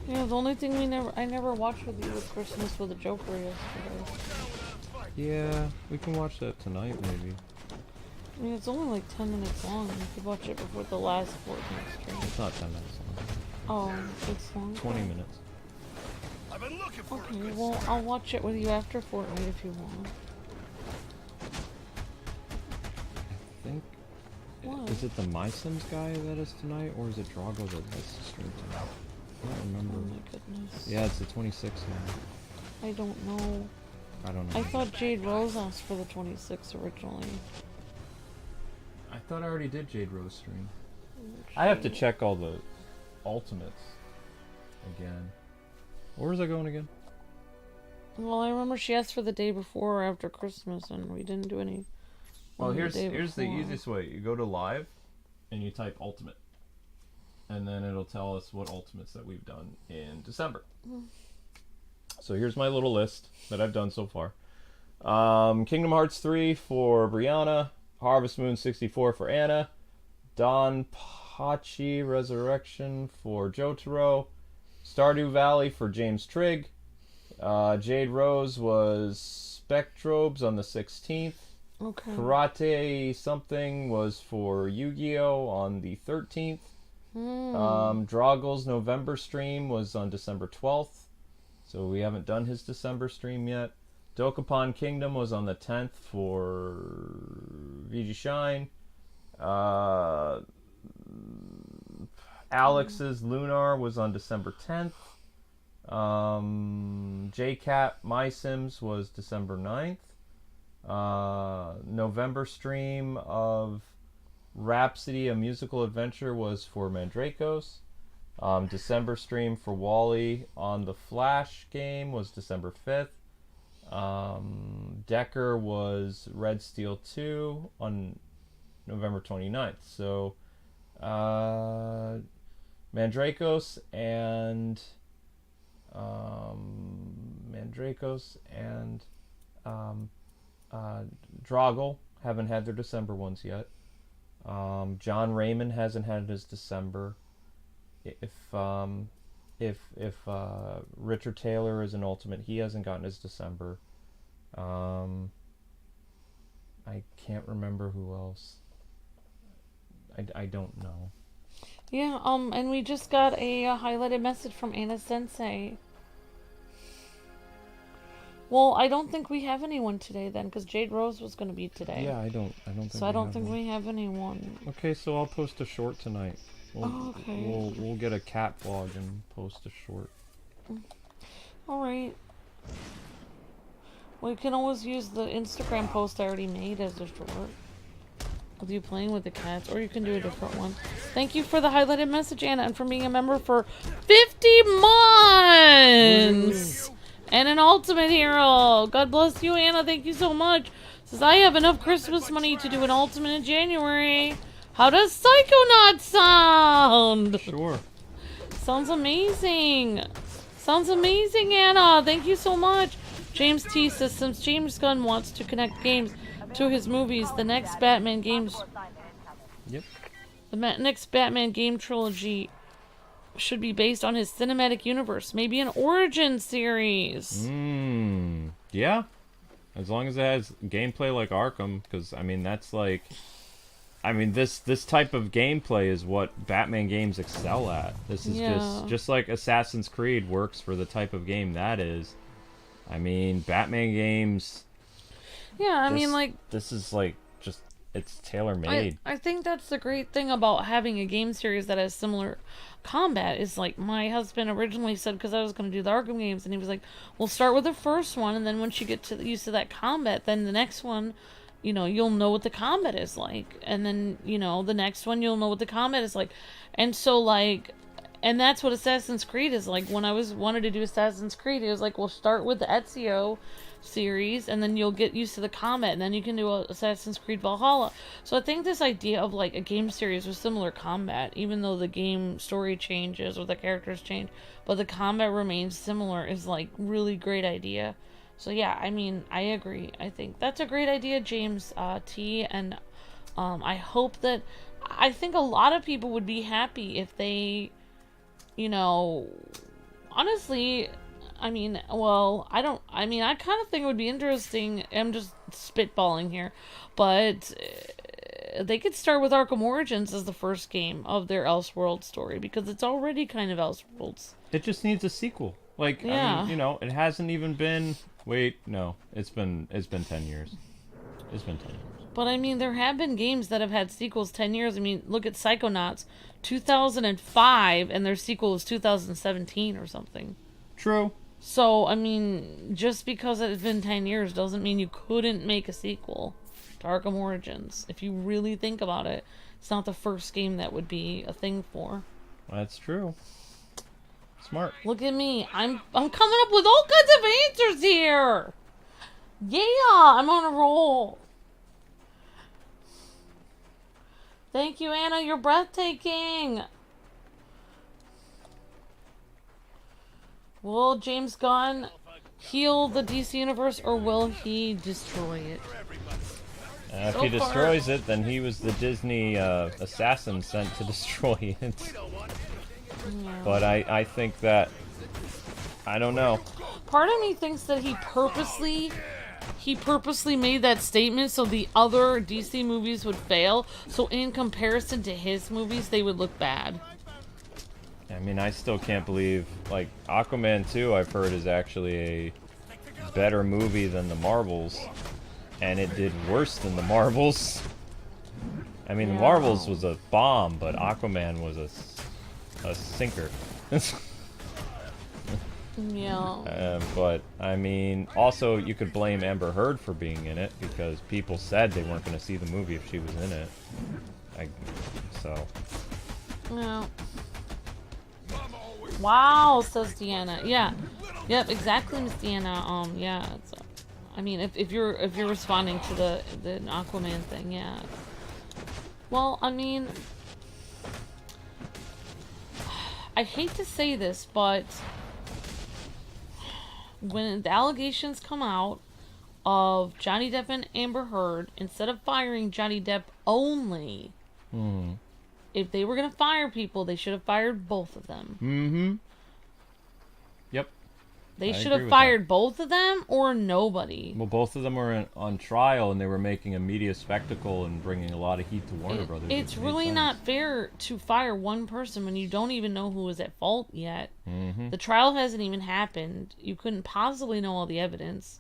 [SPEAKER 2] Yeah, the only thing I never watched with you was Christmas with the Joker yesterday.
[SPEAKER 1] Yeah, we can watch that tonight, maybe.
[SPEAKER 2] I mean, it's only like 10 minutes long. You could watch it before the last Fortnite stream.
[SPEAKER 1] It's not 10 minutes long.
[SPEAKER 2] Oh, it's long.
[SPEAKER 1] 20 minutes.
[SPEAKER 2] Okay, well, I'll watch it with you after Fortnite if you want.
[SPEAKER 1] I think...
[SPEAKER 2] What?
[SPEAKER 1] Is it the My Sims guy that is tonight, or is it Drago that has to stream tonight? I don't remember.
[SPEAKER 2] Oh my goodness.
[SPEAKER 1] Yeah, it's the 26th now.
[SPEAKER 2] I don't know.
[SPEAKER 1] I don't know.
[SPEAKER 2] I thought Jade Rose asked for the 26th originally.
[SPEAKER 1] I thought I already did Jade Rose stream. I have to check all the ultimates again. Where was I going again?
[SPEAKER 2] Well, I remember she asked for the day before or after Christmas, and we didn't do any.
[SPEAKER 1] Well, here's the easiest way. You go to live, and you type ultimate, and then it'll tell us what ultimates that we've done in December. So here's my little list that I've done so far. Kingdom Hearts 3 for Brianna, Harvest Moon 64 for Anna, Don Pachi Resurrection for Jotaro, Stardew Valley for James Trigg, Jade Rose was Spectrobes on the 16th.
[SPEAKER 2] Okay.
[SPEAKER 1] Karate something was for Yu-Gi-Oh! On the 13th. Draggle's November stream was on December 12th. So we haven't done his December stream yet. Dokapon Kingdom was on the 10th for VG Shine. Alex's Lunar was on December 10th. JCat My Sims was December 9th. November stream of Rhapsody, a musical adventure, was for Mandrakos. December stream for Wally on the Flash game was December 5th. Decker was Red Steel 2 on November 29th. So, Mandrakos and Droggle haven't had their December ones yet. John Raymond hasn't had his December. If if Richard Taylor is an Ultimate, he hasn't gotten his December. I can't remember who else. I don't know.
[SPEAKER 2] Yeah, and we just got a highlighted message from Anna Sensei. Well, I don't think we have anyone today then, because Jade Rose was going to be today.
[SPEAKER 1] Yeah, I don't think.
[SPEAKER 2] So I don't think we have anyone.
[SPEAKER 1] Okay, so I'll post a short tonight.
[SPEAKER 2] Okay.
[SPEAKER 1] We'll get a cat vlog and post a short.
[SPEAKER 2] All right. We can always use the Instagram post I already made as a short of you playing with the cats, or you can do a different one. Thank you for the highlighted message, Anna, and for being a member for 50 months. And an Ultimate Hero. God bless you, Anna. Thank you so much. Says, I have enough Christmas money to do an Ultimate in January. How does Psychonaut sound?
[SPEAKER 1] Sure.
[SPEAKER 2] Sounds amazing. Sounds amazing, Anna. Thank you so much. James T says, since James Gunn wants to connect games to his movies, the next Batman games...
[SPEAKER 1] Yep.
[SPEAKER 2] The next Batman game trilogy should be based on his cinematic universe. Maybe an origin series.
[SPEAKER 1] Yeah. As long as it has gameplay like Arkham, because, I mean, that's like... I mean, this type of gameplay is what Batman games excel at. This is just like Assassin's Creed works for the type of game that is. I mean, Batman games...
[SPEAKER 2] Yeah, I mean, like...
[SPEAKER 1] This is, like, just... It's tailor-made.
[SPEAKER 2] I think that's the great thing about having a game series that has similar combat is, like, my husband originally said, because I was going to do the Arkham games, and he was like, we'll start with the first one, and then once you get used to that combat, then the next one, you know, you'll know what the combat is like. And then, you know, the next one, you'll know what the combat is like. And so, like... And that's what Assassin's Creed is like. When I wanted to do Assassin's Creed, it was like, we'll start with the Ezio series, and then you'll get used to the combat, and then you can do Assassin's Creed Valhalla. So I think this idea of like a game series with similar combat, even though the game story changes or the characters change, but the combat remains similar, is like really great idea. So yeah, I mean, I agree. I think that's a great idea, James T. And I hope that... I think a lot of people would be happy if they... You know, honestly, I mean, well, I kind of think it would be interesting. I'm just spitballing here, but they could start with Arkham Origins as the first game of their Elseworlds story, because it's already kind of Elseworlds.
[SPEAKER 1] It just needs a sequel. Like,
[SPEAKER 2] yeah.
[SPEAKER 1] I mean, you know, it hasn't even been... Wait, no, it's been 10 years. It's been 10 years.
[SPEAKER 2] But I mean, there have been games that have had sequels 10 years. I mean, look at Psychonauts, 2005, and their sequel was 2017 or something.
[SPEAKER 1] True.
[SPEAKER 2] So, I mean, just because it's been 10 years doesn't mean you couldn't make a sequel to Arkham Origins. If you really think about it, it's not the first game that would be a thing for.
[SPEAKER 1] That's true. Smart.
[SPEAKER 2] Look at me. I'm coming up with all kinds of answers here. Yeah, I'm on a roll. Thank you, Anna. You're breathtaking. Will James Gunn heal the DC Universe, or will he destroy it?
[SPEAKER 1] If he destroys it, then he was the Disney assassin sent to destroy it.
[SPEAKER 2] Yeah.
[SPEAKER 1] But I think that... I don't know.
[SPEAKER 2] Part of me thinks that he purposely made that statement so the other DC movies would fail, so in comparison to his movies, they would look bad.
[SPEAKER 1] I mean, I still can't believe, like, Aquaman 2, I've heard, is actually a better movie than the Marvels, and it did worse than the Marvels. I mean, the Marvels was a bomb, but Aquaman was a sinker.
[SPEAKER 2] Yeah.
[SPEAKER 1] But, I mean, also, you could blame Amber Heard for being in it, because people said they weren't going to see the movie if she was in it.
[SPEAKER 2] Yeah. Wow, says Deanna. Yeah. Yep, exactly, Miss Deanna. Yeah. It's, I mean, if you're responding to the Aquaman thing, yeah. Well, I mean, I hate to say this, but when the allegations come out of Johnny Depp and Amber Heard, instead of firing Johnny Depp only, if they were going to fire people, they should have fired both of them.
[SPEAKER 1] Mm-hmm.
[SPEAKER 2] They
[SPEAKER 1] I
[SPEAKER 2] should
[SPEAKER 1] agree
[SPEAKER 2] have
[SPEAKER 1] with
[SPEAKER 2] fired both of them or nobody.
[SPEAKER 1] Well, both of them were on trial, and they were making a media spectacle and bringing a lot of heat to Warner Brothers.
[SPEAKER 2] It's really not fair to fire one person when you don't even know who was at fault yet.
[SPEAKER 1] Mm-hmm.
[SPEAKER 2] The trial hasn't even happened. You couldn't possibly know all the evidence.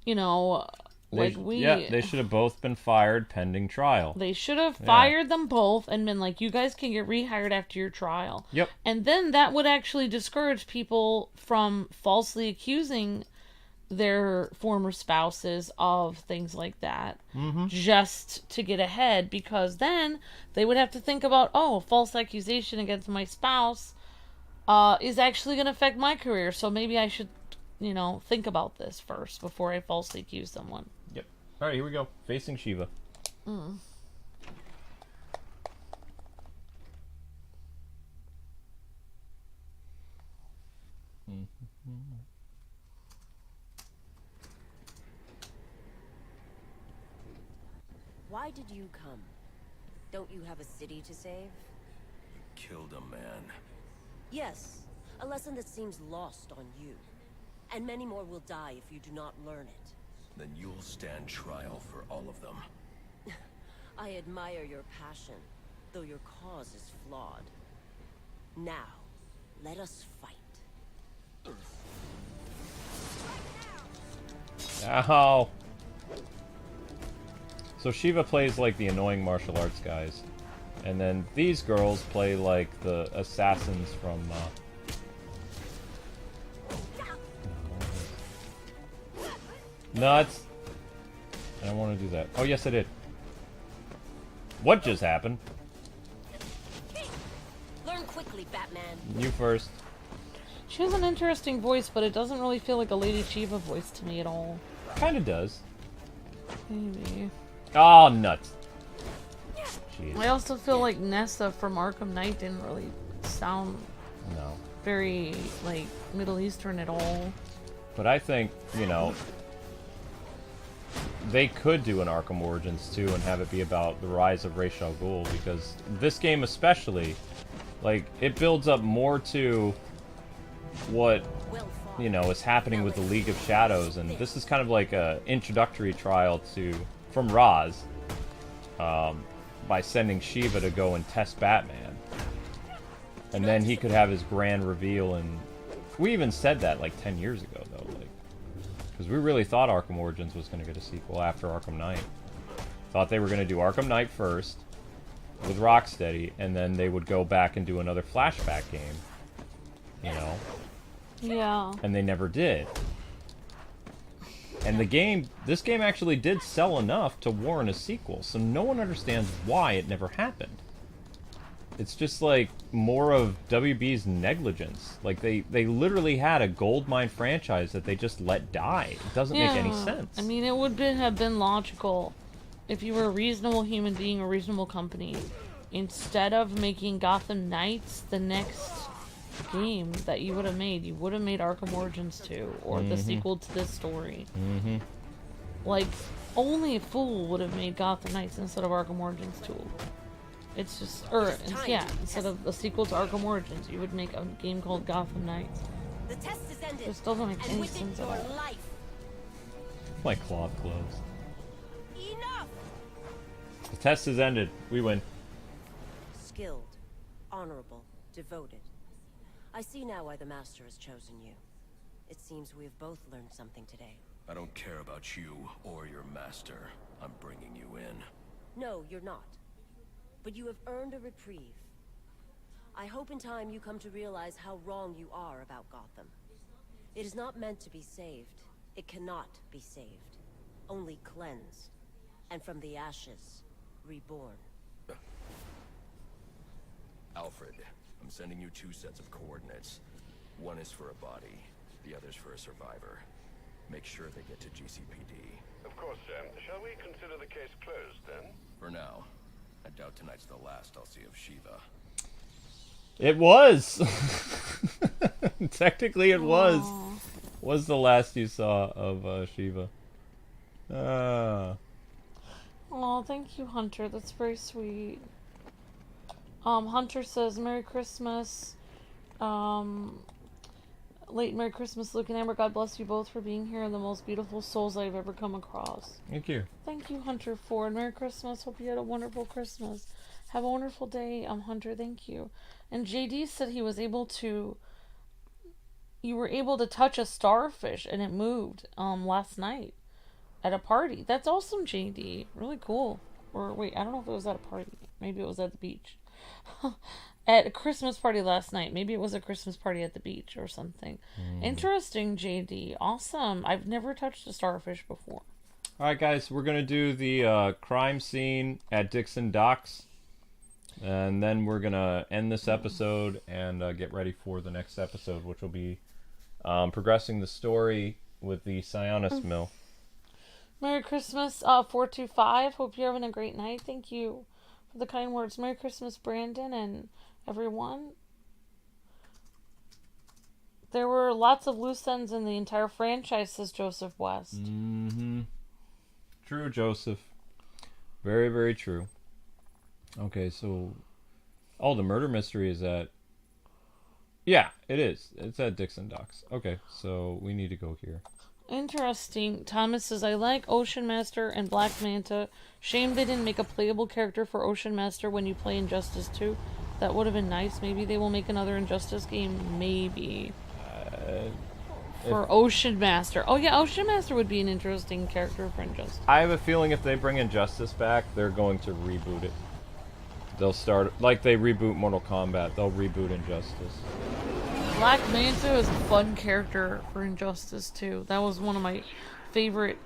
[SPEAKER 2] You know,
[SPEAKER 1] they should have both been fired pending trial.
[SPEAKER 2] They should have fired them both and been like, you guys can get rehired after your trial.
[SPEAKER 1] Yep.
[SPEAKER 2] And then that would actually discourage people from falsely accusing their former spouses of things like that.
[SPEAKER 1] Mm-hmm.
[SPEAKER 2] Just to get ahead, because then they would have to think about, oh, false accusation against my spouse is actually going to affect my career, so maybe I should, think about this first before I falsely accuse someone.
[SPEAKER 1] Yep. All right, here we go. Facing Shiva.
[SPEAKER 2] Mm.
[SPEAKER 11] Why did you come? Don't you have a city to save?
[SPEAKER 4] Killed a man.
[SPEAKER 11] Yes, a lesson that seems lost on you. And many more will die if you do not learn it.
[SPEAKER 4] Then you'll stand trial for all of them.
[SPEAKER 11] I admire your passion, though your cause is flawed. Now, let us fight.
[SPEAKER 1] Ow. So Shiva plays like the annoying martial arts guys. And then these girls play like the assassins from... Nuts! I don't want to do that. Oh, yes, I did. What just happened?
[SPEAKER 11] Learn quickly, Batman.
[SPEAKER 1] You first.
[SPEAKER 2] She has an interesting voice, but it doesn't really feel like a Lady Shiva voice to me at all.
[SPEAKER 1] Kinda does.
[SPEAKER 2] Maybe.
[SPEAKER 1] Oh, nuts. Jeez.
[SPEAKER 2] I also feel like Nessa from Arkham Knight didn't really sound very, like, Middle Eastern at all.
[SPEAKER 1] But I think, they could do an Arkham Origins too and have it be about the rise of Ra's al Ghul, because this game especially, like, it builds up more to what, is happening with the League of Shadows, and this is kind of like a introductory trial from Ra's, by sending Shiva to go and test Batman. And then he could have his grand reveal, and we even said that like 10 years ago, though, like, because we really thought Arkham Origins was going to get a sequel after Arkham Knight. Thought they were going to do Arkham Knight first, with Rocksteady, and then they would go back and do another flashback game,
[SPEAKER 2] Yeah.
[SPEAKER 1] And they never did. And this game actually did sell enough to warrant a sequel, so no one understands why it never happened. It's just like more of WB's negligence. Like they literally had a goldmine franchise that they just let die. It doesn't make any sense.
[SPEAKER 2] I mean, it would have been logical if you were a reasonable human being, a reasonable company, instead of making Gotham Knights the next game that you would have made Arkham Origins 2 or the sequel to this story. Like, only a fool would have made Gotham Knights instead of Arkham Origins 2. It's just, instead of the sequel to Arkham Origins, you would make a game called Gotham Knights.
[SPEAKER 11] The test is ended.
[SPEAKER 2] This doesn't make any sense at all.
[SPEAKER 1] My cloth gloves.
[SPEAKER 11] Enough.
[SPEAKER 1] The test is ended. We win.
[SPEAKER 11] Skilled, honorable, devoted. I see now why the Master has chosen you. It seems we have both learned something today.
[SPEAKER 4] I don't care about you or your master. I'm bringing you in.
[SPEAKER 11] No, you're not. But you have earned a reprieve. I hope in time you come to realize how wrong you are about Gotham. It is not meant to be saved. It cannot be saved. Only cleansed. And from the ashes, reborn.
[SPEAKER 4] Alfred, I'm sending you 2 sets of coordinates. One is for a body, the other's for a survivor. Make sure they get to GCPD.
[SPEAKER 10] Of course, Sam. Shall we consider the case closed, then?
[SPEAKER 4] For now. I doubt tonight's the last I'll see of Shiva.
[SPEAKER 1] It was! Technically it was. Was the last you saw of Shiva.
[SPEAKER 2] Oh, thank you, Hunter. That's very Hunter says, Merry Christmas. Late Merry Christmas, Luke and Amber. God bless you both for being here and the most beautiful souls I've ever come across.
[SPEAKER 1] Thank you.
[SPEAKER 2] Thank you, Hunter Ford. Merry Christmas. Hope you had a wonderful Christmas. Have a wonderful day, Hunter. Thank you. And JD said he was able to. You were able to touch a starfish and it moved last night at a party. That's awesome, JD. Really cool. Or wait, I don't know if it was at a party. Maybe it was at the beach. At a Christmas party last night. Maybe it was a Christmas party at the beach or something. Interesting, JD. Awesome. I've never touched a starfish before.
[SPEAKER 1] Alright, guys, we're going to do the crime scene at Dixon Docks. And then we're going to end this episode and get ready for the next episode, which will be progressing the story with the Sionis Mill.
[SPEAKER 2] Merry Christmas, 425. Hope you're having a great night. Thank you for the kind words. Merry Christmas, Brandon and everyone. There were lots of loose ends in the entire franchise, says Joseph West.
[SPEAKER 1] True, Joseph. Very, very true. Okay, so... Oh, the murder mystery is at... Yeah, it is. It's at Dixon Docks. Okay, so we need to go here.
[SPEAKER 2] Interesting. Thomas says, I like Ocean Master and Black Manta. Shame they didn't make a playable character for Ocean Master when you play Injustice 2. That would have been nice. Maybe they will make another Injustice game. Maybe. For Ocean Master. Oh yeah, Ocean Master would be an interesting character for Injustice.
[SPEAKER 1] I have a feeling if they bring Injustice back, they're going to reboot it. They'll start... Like they reboot Mortal Kombat, they'll reboot Injustice.
[SPEAKER 2] Black Manta is a fun character for Injustice 2. That was one of my favorite...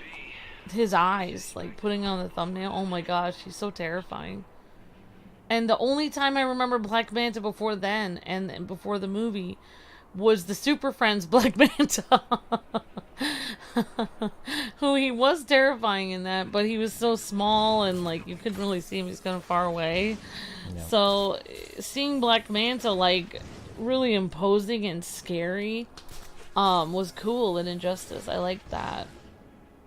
[SPEAKER 2] His eyes, like putting on the thumbnail. Oh my gosh, he's so terrifying. And the only time I remember Black Manta before then, and before the movie, was the Super Friends Black Manta. Who he was terrifying in that, but he was so small and like you couldn't really see him, he's kind of far away. Yeah. So seeing Black Manta like really imposing and scary was cool in Injustice. I liked that.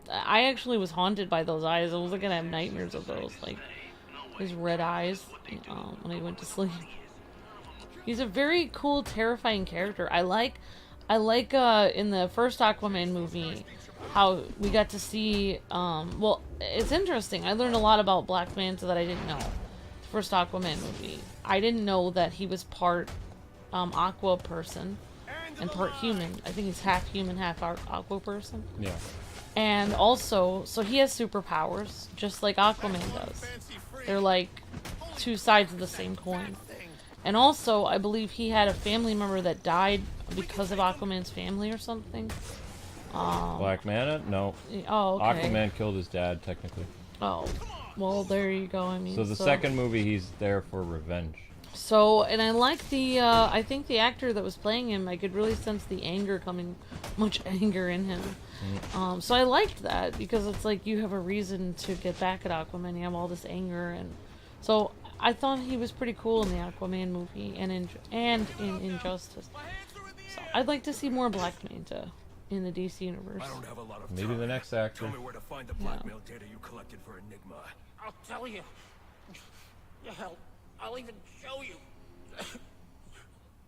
[SPEAKER 2] I actually was haunted by those eyes. I was gonna have nightmares of those, like his red eyes when I went to sleep. He's a very cool, terrifying character. I like in the first Aquaman movie how we got to see, well, it's interesting. I learned a lot about Black Manta that I didn't know. The first Aquaman movie. I didn't know that he was part aqua person and part human. I think he's half human, half aqua person.
[SPEAKER 1] Yeah.
[SPEAKER 2] And also, so he has superpowers, just like Aquaman does. They're like two sides of the same coin. And also, I believe he had a family member that died because of Aquaman's family or something.
[SPEAKER 1] Black Manta? No.
[SPEAKER 2] Oh, okay.
[SPEAKER 1] Aquaman killed his dad, technically.
[SPEAKER 2] Oh, well, there you go. I mean,
[SPEAKER 1] so the second movie, he's there for revenge.
[SPEAKER 2] So, and I like the, I think the actor that was playing him, I could really sense the anger coming, much anger in him. So I liked that, because it's like you have a reason to get back at Aquaman, you have all this anger, and so I thought he was pretty cool in the Aquaman movie, and in Injustice. So I'd like to see more Black Manta in the DC universe.
[SPEAKER 4] I don't have a lot of
[SPEAKER 1] Maybe
[SPEAKER 4] time.
[SPEAKER 1] the next actor.
[SPEAKER 4] Tell me where to find the blackmail data you collected for Enigma.
[SPEAKER 8] I'll tell you. Hell, I'll even show you.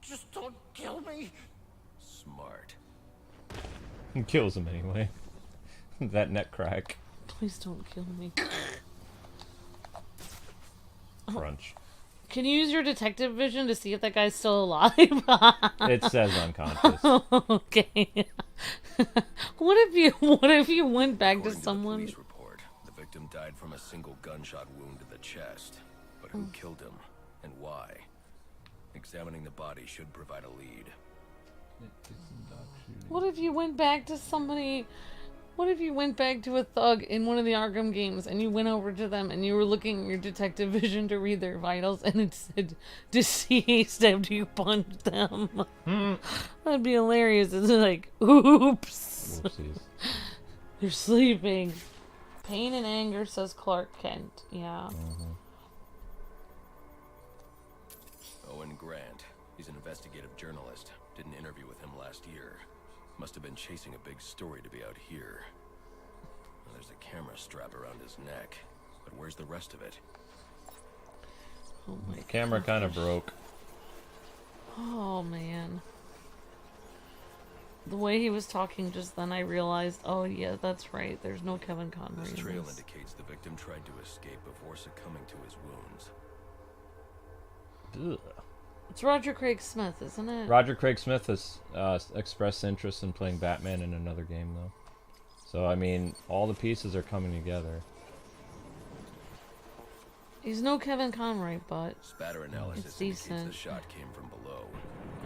[SPEAKER 8] Just don't kill me.
[SPEAKER 4] Smart.
[SPEAKER 1] He kills him anyway. That neck crack.
[SPEAKER 2] Please don't kill me.
[SPEAKER 1] Crunch.
[SPEAKER 2] Can you use your detective vision to see if that guy's still alive?
[SPEAKER 1] It says unconscious.
[SPEAKER 2] Okay. What if you went back
[SPEAKER 4] According
[SPEAKER 2] to someone?
[SPEAKER 4] To the police report, the victim died from a single gunshot wound to the chest. But who killed him and why? Examining the body should provide a lead.
[SPEAKER 2] What if you went back to somebody? What if you went back to a thug in one of the Arkham games and you went over to them and you were looking at your detective vision to read their vitals and it said deceased after you punched them? That'd be hilarious. It's like, oops.
[SPEAKER 1] Whoopsies.
[SPEAKER 2] You're sleeping. Pain and anger, says Clark Kent. Yeah.
[SPEAKER 4] Owen Grant. He's an investigative journalist. Did an interview with him last year. Must have been chasing a big story to be out here. Well, there's a camera strap around his neck. But where's the rest of it?
[SPEAKER 2] Oh my
[SPEAKER 1] The camera kind of broke.
[SPEAKER 2] Oh man. The way he was talking just then, I realized, oh yeah, that's right. There's no Kevin Conroy.
[SPEAKER 4] This
[SPEAKER 2] in
[SPEAKER 4] trail
[SPEAKER 2] this.
[SPEAKER 4] indicates the victim tried to escape before succumbing to his wounds.
[SPEAKER 1] Ugh.
[SPEAKER 2] It's Roger Craig Smith, isn't it?
[SPEAKER 1] Roger Craig Smith has expressed interest in playing Batman in another game, though. So, I mean, all the pieces are coming together.
[SPEAKER 2] He's no Kevin Conroy, but
[SPEAKER 4] Spatter analysis
[SPEAKER 2] it's
[SPEAKER 4] indicates
[SPEAKER 2] decent.
[SPEAKER 4] the shot came from below.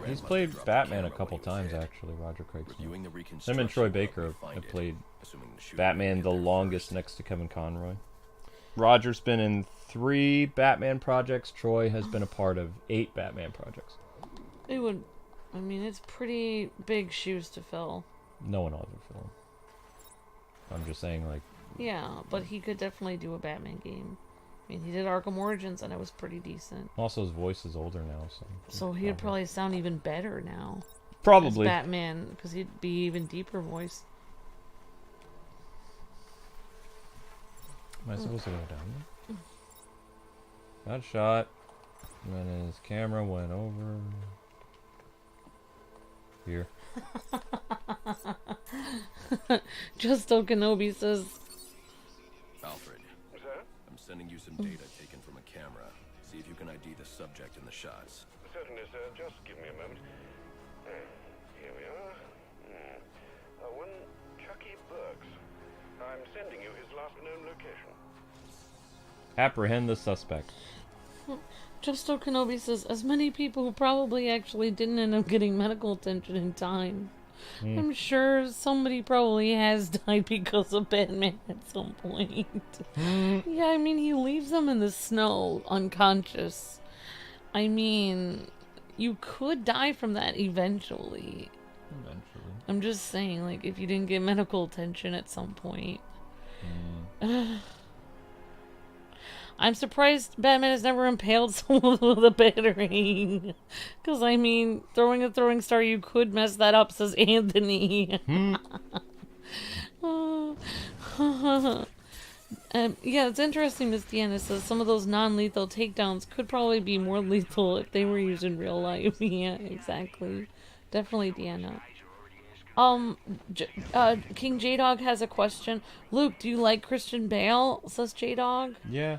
[SPEAKER 1] He's played Batman a couple times, actually, Roger Craig Smith. Him and Troy Baker have played Batman the longest next to Kevin Conroy. Roger's been in 3 Batman projects. Troy has been a part of 8 Batman projects.
[SPEAKER 2] It would, I mean, it's pretty big shoes to fill.
[SPEAKER 1] No one will ever fill them. I'm just saying, like...
[SPEAKER 2] Yeah, but he could definitely do a Batman game. I mean, he did Arkham Origins, and it was pretty decent.
[SPEAKER 1] Also, his voice is older now, so...
[SPEAKER 2] So he'd probably sound even better now.
[SPEAKER 1] Probably.
[SPEAKER 2] As Batman, because he'd be even deeper voice.
[SPEAKER 1] Am I supposed to go down there? Got shot. And then his camera went over... here.
[SPEAKER 2] Justo Kenobi says...
[SPEAKER 4] Alfred, I'm sending you some data taken from a camera. See if you can ID the subject in the shots.
[SPEAKER 10] Certainly, sir. Just give me a moment. Here we are. One Chucky Burks. I'm sending you his last known location.
[SPEAKER 1] Apprehend the suspect.
[SPEAKER 2] Justo Kenobi says, as many people who probably actually didn't end up getting medical attention in time. I'm sure somebody probably has died because of Batman at some point. Yeah, I mean, he leaves them in the snow, unconscious. I mean, you could die from that eventually. I'm just saying, like, if you didn't get medical attention at some point. I'm surprised Batman has never impaled someone with a batarang. Because, I mean, throwing a throwing star, you could mess that up, says Anthony. Yeah, it's interesting, Miss Deanna says some of those non-lethal takedowns could probably be more lethal if they were used in real life. Yeah, exactly. Definitely, Deanna. King J-Dog has a question. Luke, do you like Christian Bale? Says J-Dog.
[SPEAKER 1] Yeah.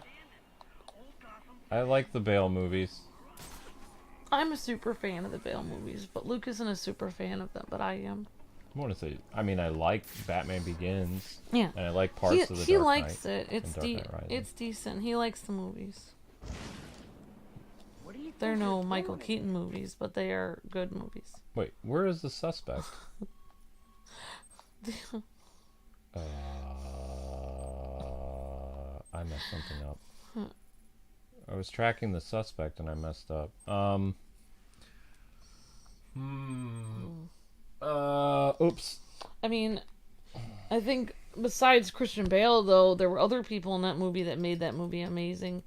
[SPEAKER 1] I like the Bale movies.
[SPEAKER 2] I'm a super fan of the Bale movies, but Luke isn't a super fan of them, but I am.
[SPEAKER 1] I want to say, I mean, I like Batman Begins.
[SPEAKER 2] Yeah.
[SPEAKER 1] And I like parts of the
[SPEAKER 2] He
[SPEAKER 1] Dark
[SPEAKER 2] likes
[SPEAKER 1] Knight
[SPEAKER 2] it. It's decent. He likes the movies. They're no Michael Keaton movies, but they are good movies.
[SPEAKER 1] Wait, where is the suspect? I messed something up. I was tracking the suspect and I messed up. Oops.
[SPEAKER 2] I mean, I think besides Christian Bale, though, there were other people in that movie that made that movie amazing.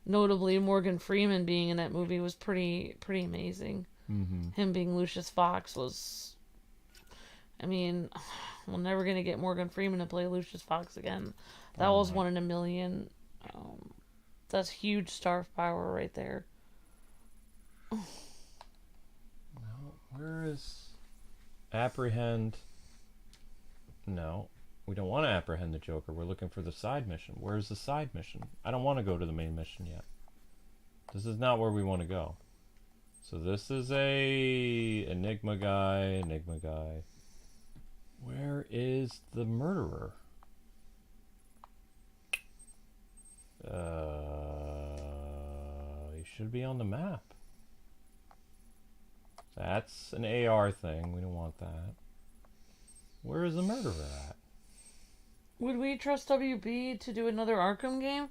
[SPEAKER 2] Notably, Morgan Freeman being in that movie was pretty amazing. Him being Lucius Fox was... I mean, we're never going to get Morgan Freeman to play Lucius Fox again. That was 1 in a million. That's huge star power right there.
[SPEAKER 1] Where is... Apprehend... No. We don't want to apprehend the Joker. We're looking for the side mission. Where's the side mission? I don't want to go to the main mission yet. This is not where we want to go. So this is a... Enigma guy. Where is the murderer? He should be on the map. That's an AR thing. We don't want that. Where is the murderer at?
[SPEAKER 2] Would we trust WB to do another Arkham game?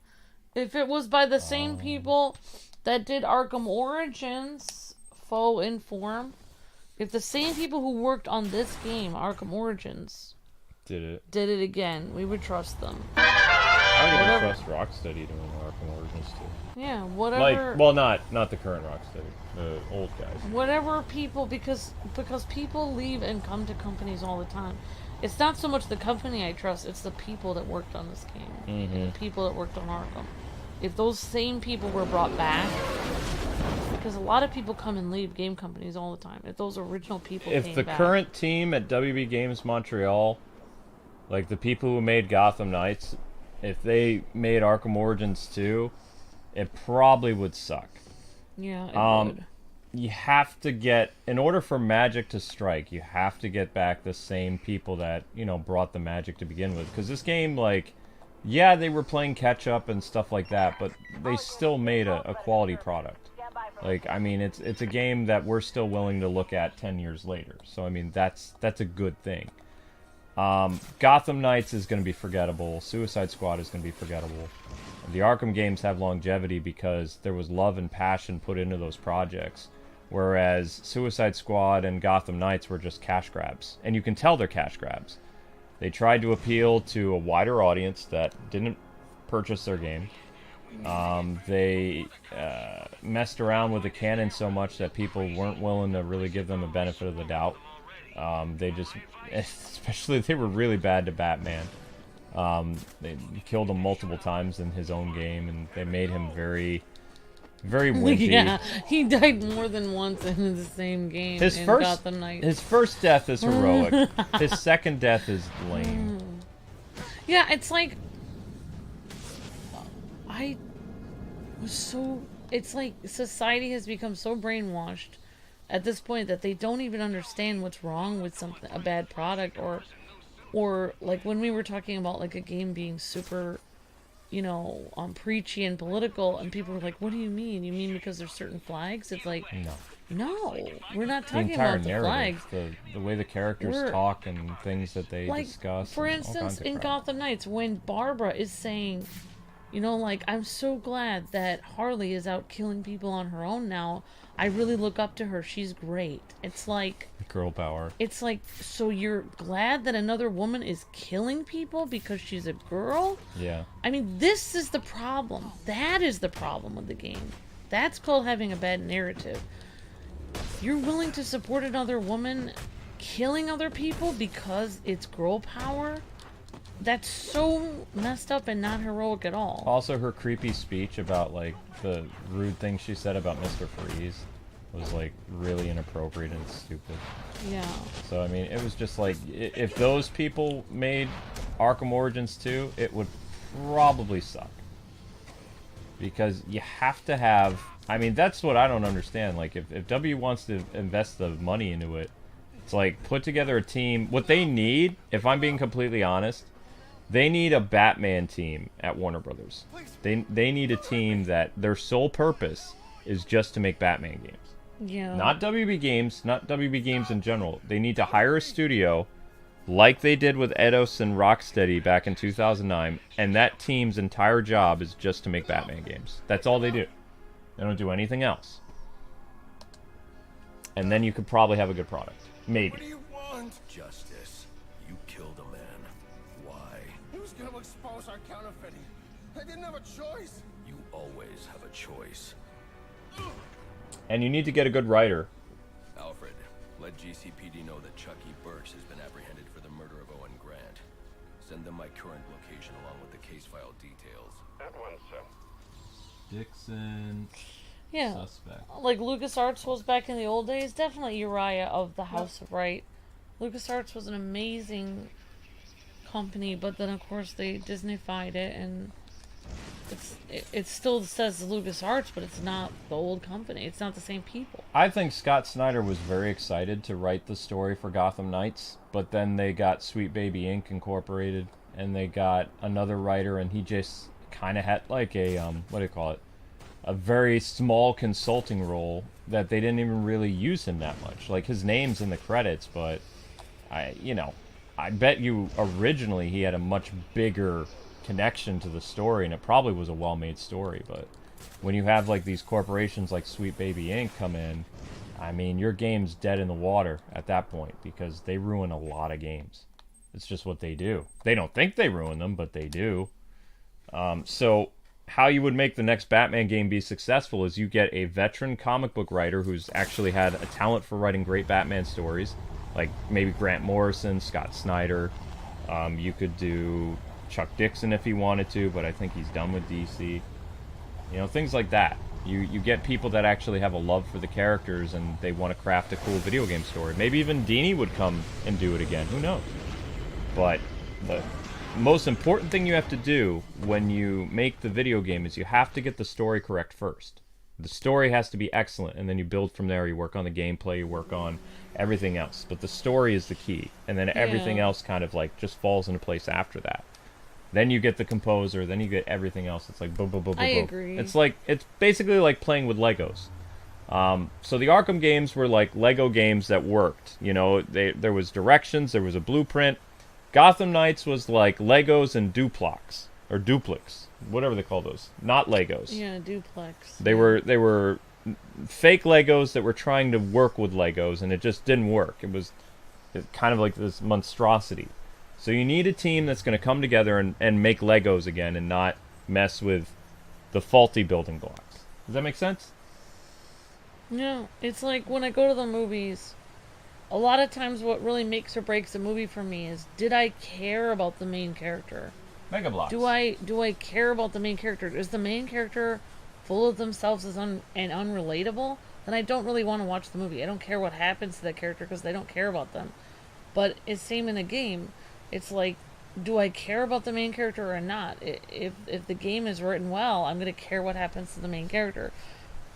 [SPEAKER 2] If it was by the same people that did Arkham Origins, Faux Inform, if the same people who worked on this game, Arkham Origins, did it again, we would trust them.
[SPEAKER 1] I would even trust Rocksteady doing Arkham Origins too.
[SPEAKER 2] Yeah, whatever.
[SPEAKER 1] Like, well, not the current Rocksteady, the old guys.
[SPEAKER 2] Whatever people, because people leave and come to companies all the time. It's not so much the company I trust, it's the people that worked on this game. And the people that worked on Arkham. If those same people were brought back, because because a lot of people come and leave game companies all the time. If those original people
[SPEAKER 1] If
[SPEAKER 2] came
[SPEAKER 1] the
[SPEAKER 2] back.
[SPEAKER 1] current team at WB Games Montreal, like the people who made Gotham Knights, if they made Arkham Origins 2, it probably would suck.
[SPEAKER 2] Yeah, it would.
[SPEAKER 1] You have to get, in order for magic to strike, you have to get back the same people that, you know, brought the magic to begin with. Because this game, like, yeah, they were playing catch-up and stuff like that, but they still made a quality product. Like, I mean, it's a game that we're still willing to look at 10 years later. So, I mean, that's a good thing. Gotham Knights is going to be forgettable. Suicide Squad is going to be forgettable. The Arkham games have longevity because there was love and passion put into those projects. Whereas Suicide Squad and Gotham Knights were just cash grabs. And you can tell they're cash grabs. They tried to appeal to a wider audience that didn't purchase their game. They messed around with the canon so much that people weren't willing to really give them a benefit of the doubt. They just, especially, they were really bad to Batman. They killed him multiple times in his own game, and they made him very wimpy.
[SPEAKER 2] Yeah, he died more than once in the same game. Gotham Knights.
[SPEAKER 1] His first death is heroic. His second death is lame.
[SPEAKER 2] Yeah, it's like it's like society has become so brainwashed at this point that they don't even understand what's wrong with a bad product, or like when we were talking about like a game being super, you know, preachy and political, and people were like, what do you mean? You mean because there's certain flags? It's like, no, we're not talking about the flags.
[SPEAKER 1] The way the characters talk and things that they discuss.
[SPEAKER 2] For instance, in Gotham Knights, when Barbara is saying, you know, like, I'm so glad that Harley is out killing people on her own now. I really look up to her. She's great. It's like...
[SPEAKER 1] girl power.
[SPEAKER 2] It's like, so you're glad that another woman is killing people because she's a girl?
[SPEAKER 1] Yeah.
[SPEAKER 2] I mean, this is the problem. That is the problem with the game. That's called having a bad narrative. You're willing to support another woman killing other people because it's girl power? That's so messed up and not heroic at all.
[SPEAKER 1] Also, her creepy speech about, like, the rude thing she said about Mr. Freeze was, like, really inappropriate and stupid.
[SPEAKER 2] Yeah.
[SPEAKER 1] So, I mean, it was just like, if those people made Arkham Origins 2, it would probably suck. Because you have to have... I mean, that's what I don't understand. Like, if W wants to invest the money into it, it's like, put together a team. What they need, if I'm being completely honest... They need a Batman team at Warner Brothers. They need a team that their sole purpose is just to make Batman games.
[SPEAKER 2] Yeah.
[SPEAKER 1] Not WB Games, not WB Games in general. They need to hire a studio like they did with Eidos and Rocksteady back in 2009, and that team's entire job is just to make Batman games. That's all they do. They don't do anything else. And then you could probably have a good product. Maybe.
[SPEAKER 12] What do you want?
[SPEAKER 4] Justice. You killed a man. Why?
[SPEAKER 7] He was gonna expose our counterfeiting. I didn't have a choice.
[SPEAKER 4] You always have a choice.
[SPEAKER 1] And you need to get a good writer.
[SPEAKER 4] Alfred, let GCPD know that Chucky Burks has been apprehended for the murder of Owen Grant. Send them my current location along with the case file details.
[SPEAKER 10] At once, sir.
[SPEAKER 1] Dixon Suspect.
[SPEAKER 2] Like LucasArts was back in the old days. Definitely Uriah of the House of Right. LucasArts was an amazing company, but then of course they Disneyfied it, and it still says LucasArts, but it's not the old company. It's not the same people.
[SPEAKER 1] I think Scott Snyder was very excited to write the story for Gotham Knights, but then they got Sweet Baby Inc. Incorporated, and they got another writer, and he just kind of had like a, what do you call it? A very small consulting role that they didn't even really use him that much. Like, his name's in the credits, but I bet you originally he had a much bigger connection to the story, and it probably was a well-made story. But when you have like these corporations like Sweet Baby Inc. come in, I mean, your game's dead in the water at that point, because they ruin a lot of games. It's just what they do. They don't think they ruin them, but they do. So how you would make the next Batman game be successful is you get a veteran comic book writer who's actually had a talent for writing great Batman stories, like maybe Grant Morrison, Scott Snyder. You could do Chuck Dixon if he wanted to, but I think he's done with DC. You know, things like that. You get people that actually have a love for the characters and they want to craft a cool video game story. Maybe even Dini would come and do it again. Who knows? But the most important thing you have to do when you make the video game is you have to get the story correct first. The story has to be excellent, and then you build from there. You work on the gameplay, you work on everything else. But the story is the key, and then everything else kind of like just falls into place after that. Then you get the composer, then you get everything else. It's like boom, boom, boom, boom,
[SPEAKER 2] I
[SPEAKER 1] boom.
[SPEAKER 2] agree.
[SPEAKER 1] It's basically like playing with Legos. So the Arkham games were like Lego games that worked. You know, there was directions, there was a blueprint. Gotham Knights was like Legos and Duplex, whatever they call those. Not Legos.
[SPEAKER 2] Yeah, duplex.
[SPEAKER 1] They were fake Legos that were trying to work with Legos, and it just didn't work. It was kind of like this monstrosity. So you need a team that's going to come together and make Legos again and not mess with the faulty building blocks. Does that make sense?
[SPEAKER 2] No, it's like when I go to the movies, a lot of times what really makes or breaks a movie for me is, did I care about the main character?
[SPEAKER 1] Mega Blocks.
[SPEAKER 2] Do I care about the main character? Is the main character full of themselves and unrelatable? Then I don't really want to watch the movie. I don't care what happens to that character because I don't care about them. But it's same in a game. It's like, do I care about the main character or not? If the game is written well, I'm going to care what happens to the main character.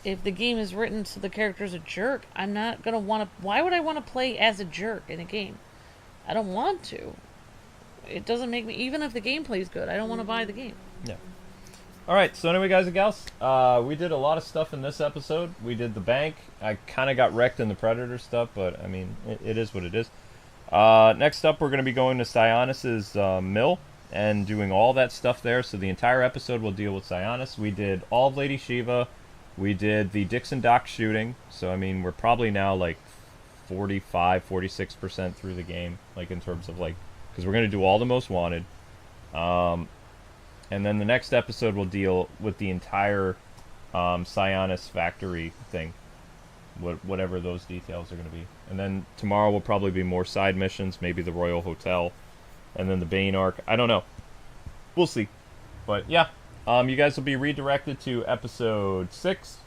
[SPEAKER 2] If the game is written so the character's a jerk, I'm not going to want to... Why would I want to play as a jerk in a game? I don't want to. It doesn't make me... Even if the gameplay's good, I don't want to buy the game.
[SPEAKER 1] Yeah. Alright, so anyway, guys and gals, we did a lot of stuff in this episode. We did the bank. I kind of got wrecked in the Predator stuff, but, I mean, it is what it is. Next up, we're going to be going to Sionis's mill and doing all that stuff there. So the entire episode will deal with Sionis. We did all of Lady Shiva. We did the Dixon Dock shooting. So, I mean, we're probably now like 45, 46% through the game. Like, in terms of, like... Because we're going to do all the Most Wanted. And then the next episode will deal with the entire Sionis factory thing. Whatever those details are going to be. And then tomorrow will probably be more side missions, maybe the Royal Hotel, and then the Bane arc. I don't know. We'll see. But yeah, you guys will be redirected to episode 6,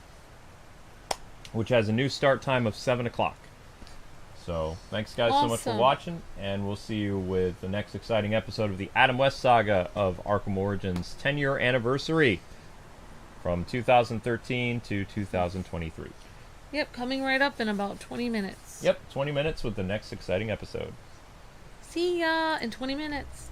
[SPEAKER 1] which has a new start time of 7 o'clock. So thanks guys so much for watching, and we'll see you with the next exciting episode of the Adam West saga of Arkham Origins 10-year anniversary from 2013 to 2023.
[SPEAKER 2] Yep, coming right up in about 20 minutes.
[SPEAKER 1] Yep, 20 minutes with the next exciting episode.
[SPEAKER 2] See ya in 20 minutes.